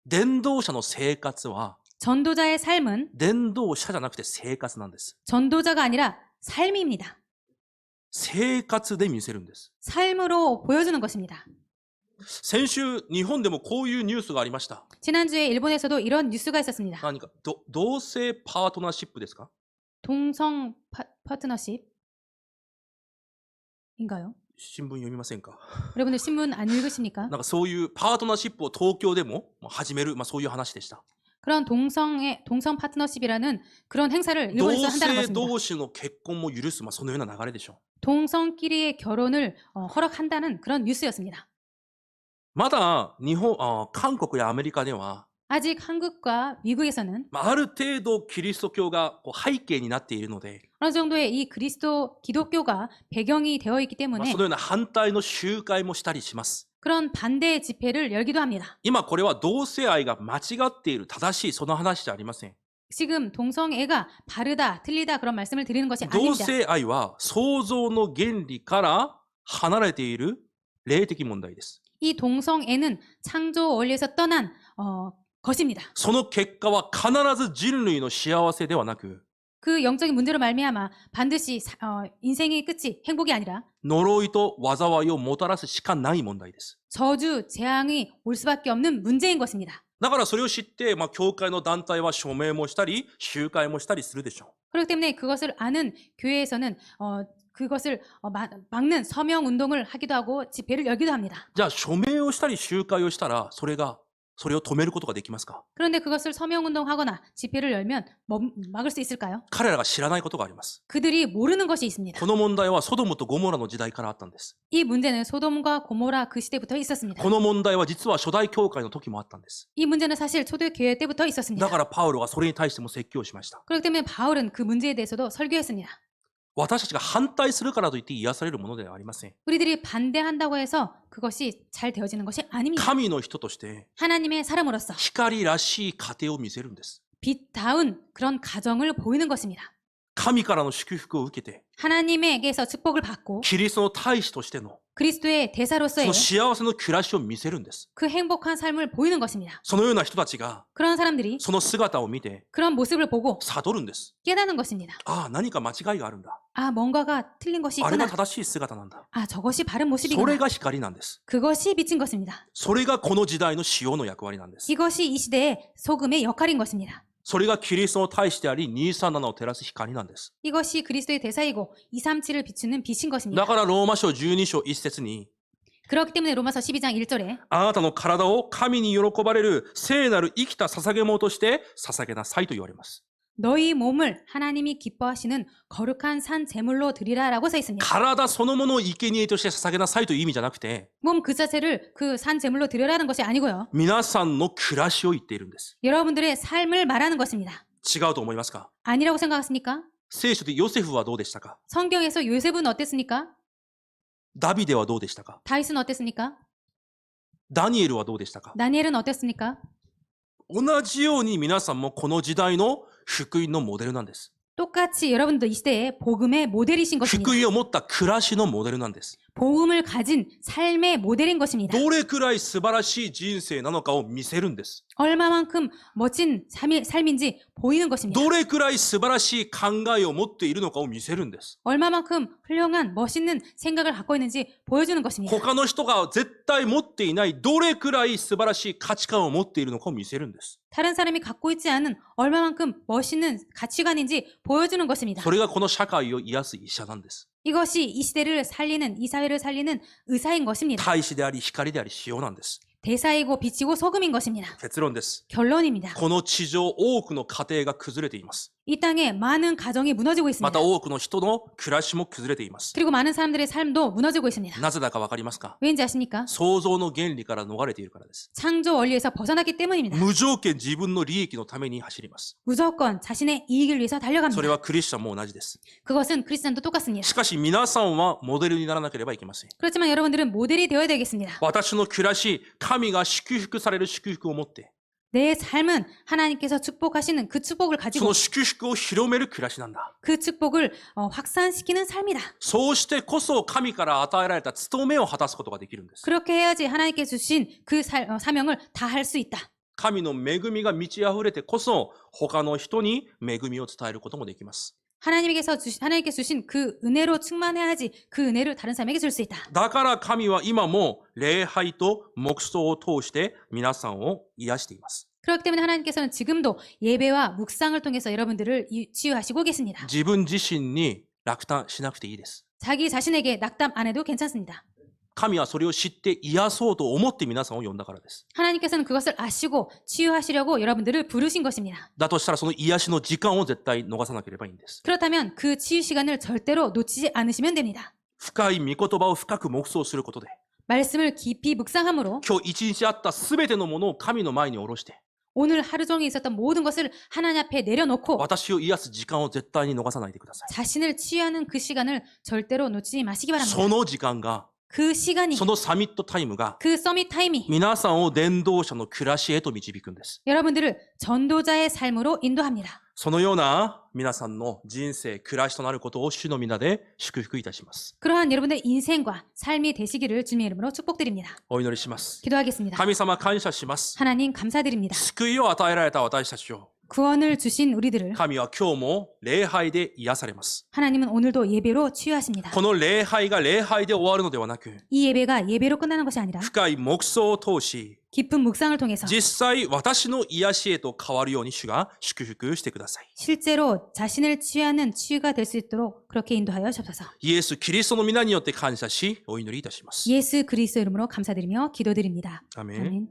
う。伝道者の生活は 전도자의 삶은 伝道者じゃなくて生活なんです。 전도자가 아니라 삶입니다. 生活で見せるんです。 삶으로 보여주는 것입니다. 先週日本でもこういうニュースがありました。 지난주에 일본에서도 이런 뉴스가 있었습니다. 何か同性パートナーシップですか？ 동성 파트너십인가요? 新聞読みませんか？ 여러분들 신문 안 읽으십니까? なんかそういうパートナーシップを東京でも始める、そういう話でした。 그런 동성 파트너십이라는 그런 행사를 일본에서 同 한다는 性 것입니다. 同士の結婚も許す、そのような流れでしょ 동성끼리의 결혼을 허락한다는 그런 뉴스였습니다. う。まだ日本、韓国やアメリカでは、 아직 한국과 미국에서는 ある程度キリスト教が背景になっているので、 어느 정도의 이 기독교가 배경이 되어 있기 때문에 そのような反対の集会もしたりします。 그런 반대 집회를 열기도 합니다. 今これは同性愛が間違っている、正しい、その話じゃありません。 지금 동성애가 바르다, 틀리다 그런 말씀을 드리는 것이 同 아닙니다. 性愛は創造の原理から離れている霊的問題です。 이 동성애는 창조 원리에서 떠난 것입니다. その結果は必ず人類の幸せではなく、 그 영적인 문제로 말미암아 반드시 인생의 끝이 행복이 아니라 呪いと災いをもたらすしかない問題です。 저주, 재앙이 올 수밖에 없는 문제인 것입니다. だからそれを知って、教会の団体は署名もしたり、集会もしたりするでしょう。 그렇기 때문에 그것을 아는 교회에서는 그것을 막는 서명 운동을 하기도 하고 집회를 열기도 합니다. じゃあ署名をしたり集会をしたら、それを止めることができますか？ 그런데 그것을 서명 운동하거나 집회를 열면 막을 수 있을까요? 彼らが知らないことがあります。 그들이 모르는 것이 있습니다. この問題はソドムとゴモラの時代からあったんです。 이 문제는 소돔과 고모라 그 시대부터 있었습니다. この問題は実は初代教会の時もあったんです。 이 문제는 사실 초대교회 때부터 있었습니다. だからパウロがそれに対しても説教しました。 그렇기 때문에 바울은 그 문제에 대해서도 설교했습니다. 私たちが反対するからといって癒されるものではありません。 우리들이 반대한다고 해서 그것이 잘 되어지는 것이 아닙니다. 神の人として 하나님의 사람으로서 光らしい家庭を見せるんです。 빛다운 그런 가정을 보이는 것입니다. 神からの祝福を受けて、 하나님에게서 축복을 받고 キリストの大使としての 그리스도의 そ 대사로서의 の幸せの暮らしを見せるんです。 그 행복한 삶을 보이는 것입니다. そのような人たちが 그런 사람들이 その姿を見て 그런 모습을 보고 悟るんです。 깨닫는 것입니다. ああ、何か間違いがあるんだ。 아, 뭔가가 틀린 것이 あれが 있구나. 正しい姿なんだ。 아, 저것이 바른 それ 모습이구나. が光なんです。 그것이 빛인 것입니다. それがこの時代の塩の役割なんです。 이것이 이 시대의 소금의 역할인 것입니다. それがキリストの大使であり、237を照らす光なんです。 이것이 그리스도의 대사이고 237을 비추는 빛인 것입니다. だからローマ書12章1節に、 그렇기 때문에 로마서 12장 1절에 あなたの体を神に喜ばれる聖なる生きた捧げ物として捧げなさいと言われます。 너희 몸을 하나님이 기뻐하시는 거룩한 산 제물로 드리라라고 써 있습니다. 体そのものを生贄として捧げなさいという意味じゃなくて、 몸 그 자체를 그 산 제물로 드리라는 것이 아니고요. 皆さんの暮らしを言っているんです。 여러분들의 삶을 말하는 것입니다. 違うと思いますか？ 아니라고 생각하십니까? 聖書でヨセフはどうでしたか？ 성경에서 요셉은 어땠습니까? ダビデはどうでしたか？ 다윗은 어땠습니까? ダニエルはどうでしたか？ 다니엘은 어땠습니까? 同じように皆さんもこの時代の福音のモデルなんです。 똑같이 여러분도 이 시대에 복음의 모델이신 것입니다. 福音を持った暮らしのモデルなんです。 복음을 가진 삶의 모델인 것입니다. どれくらい素晴らしい人生なのかを見せるんです。 얼마만큼 멋진 삶인지 보이는 것입니다. どれくらい素晴らしい考えを持っているのかを見せるんです。 얼마만큼 훌륭한 멋있는 생각을 갖고 있는지 보여주는 것입니다. 他の人が絶対持っていないどれくらい素晴らしい価値観を持っているのかを見せるんです。 다른 사람이 갖고 있지 않은 얼마만큼 멋있는 가치관인지 보여주는 것입니다. それがこの社会を癒す医者なんです。 이것이 이 시대를 살리는, 이 사회를 살리는 의사인 것입니다. 大使であり光であり塩なんです。 대사이고 빛이고 소금인 것입니다. 結論です。 결론입니다. この地上多くの家庭が崩れています。 이 땅에 많은 가정이 무너지고 ま 있습니다. た多くの人の暮らしも崩れています。 그리고 많은 사람들의 삶도 무너지고 있습니다. なぜだかわかりますか？ 왠지 아십니까? 創造の原理から逃れているからです。 창조 원리에서 벗어났기 때문입니다. 無条件自分の利益のために走ります。 무조건 자신의 이익을 위해서 それ 달려갑니다. はクリスチャンも同じです。 그것은 크리스찬도 똑같습니다. しかし皆さんはモデルにならなければいけません。 그렇지만 여러분들은 모델이 되어야 되겠습니다. 私の暮らし、神が祝福される祝福を持って、 내 삶은 하나님께서 축복하시는 그 축복을 そ 가지고 の祝福を広める暮らしなんだ。 그 축복을 확산시키는 삶이다. そうしてこそ神から与えられた務めを果たすことができるんです。 그렇게 해야지 하나님께 주신 그 사명을 다 할 수 있다. 神の恵みが満ち溢れてこそ他の人に恵みを伝えることもできます。 하나님께 주신 그 은혜로 충만해야지 그 은혜를 다른 사람에게 줄 수 있다. だから神は今も礼拝と黙想を通して皆さんを癒しています。 그렇기 때문에 하나님께서는 지금도 예배와 묵상을 통해서 여러분들을 치유하시고 계십니다. 自分自身に落胆しなくていいです。 자기 자신에게 낙담 안 해도 괜찮습니다. 神はそれを知って癒そうと思って皆さんを呼んだからです。 하나님께서는 그것을 아시고 치유하시려고 여러분들을 부르신 것입니다. だとしたらその癒しの時間を絶対逃さなければいいんです。 그렇다면 그 치유 시간을 절대로 놓치지 않으시면 됩니다. 深い御言葉を深く黙想することで、 말씀을 깊이 묵상함으로 今日一日あったすべてのものを神の前に下ろして、 오늘 하루 종일 있었던 모든 것을 하나님 앞에 내려놓고 私を癒す時間を絶対に逃さないでください。 자신을 치유하는 그 시간을 절대로 놓치지 마시기 そ 바랍니다. の時間が、 그 시간이 そのサミットタイムが、 그 서밋 타임이 皆さんを伝道者の暮らしへと導くんです。 여러분들을 전도자의 삶으로 인도합니다. そのような皆さんの人生、暮らしとなることを主の皆で祝福いたします。 그러한 여러분의 인생과 삶이 되시기를 주님의 이름으로 축복드립니다. お祈りします。 기도하겠습니다. 神様感謝します。 하나님 감사드립니다. 救いを与えられた私たちを、 구원을 주신 우리들을 神は今日も礼拝で癒されます。 하나님은 오늘도 예배로 치유하십니다. この礼拝が礼拝で終わるのではなく、 이 예배가 예배로 끝나는 것이 아니라 深い黙想を通し、 깊은 묵상을 통해서 実際私の癒しへと変わるように主が祝福してください。 실제로 자신을 치유하는 치유가 될 수 있도록 그렇게 인도하여 주옵소서. イエス・キリストの皆によって感謝し、お祈りいたします。 예수 그리스도 이름으로 감사드리며 기도드립니다. 아멘. 아멘.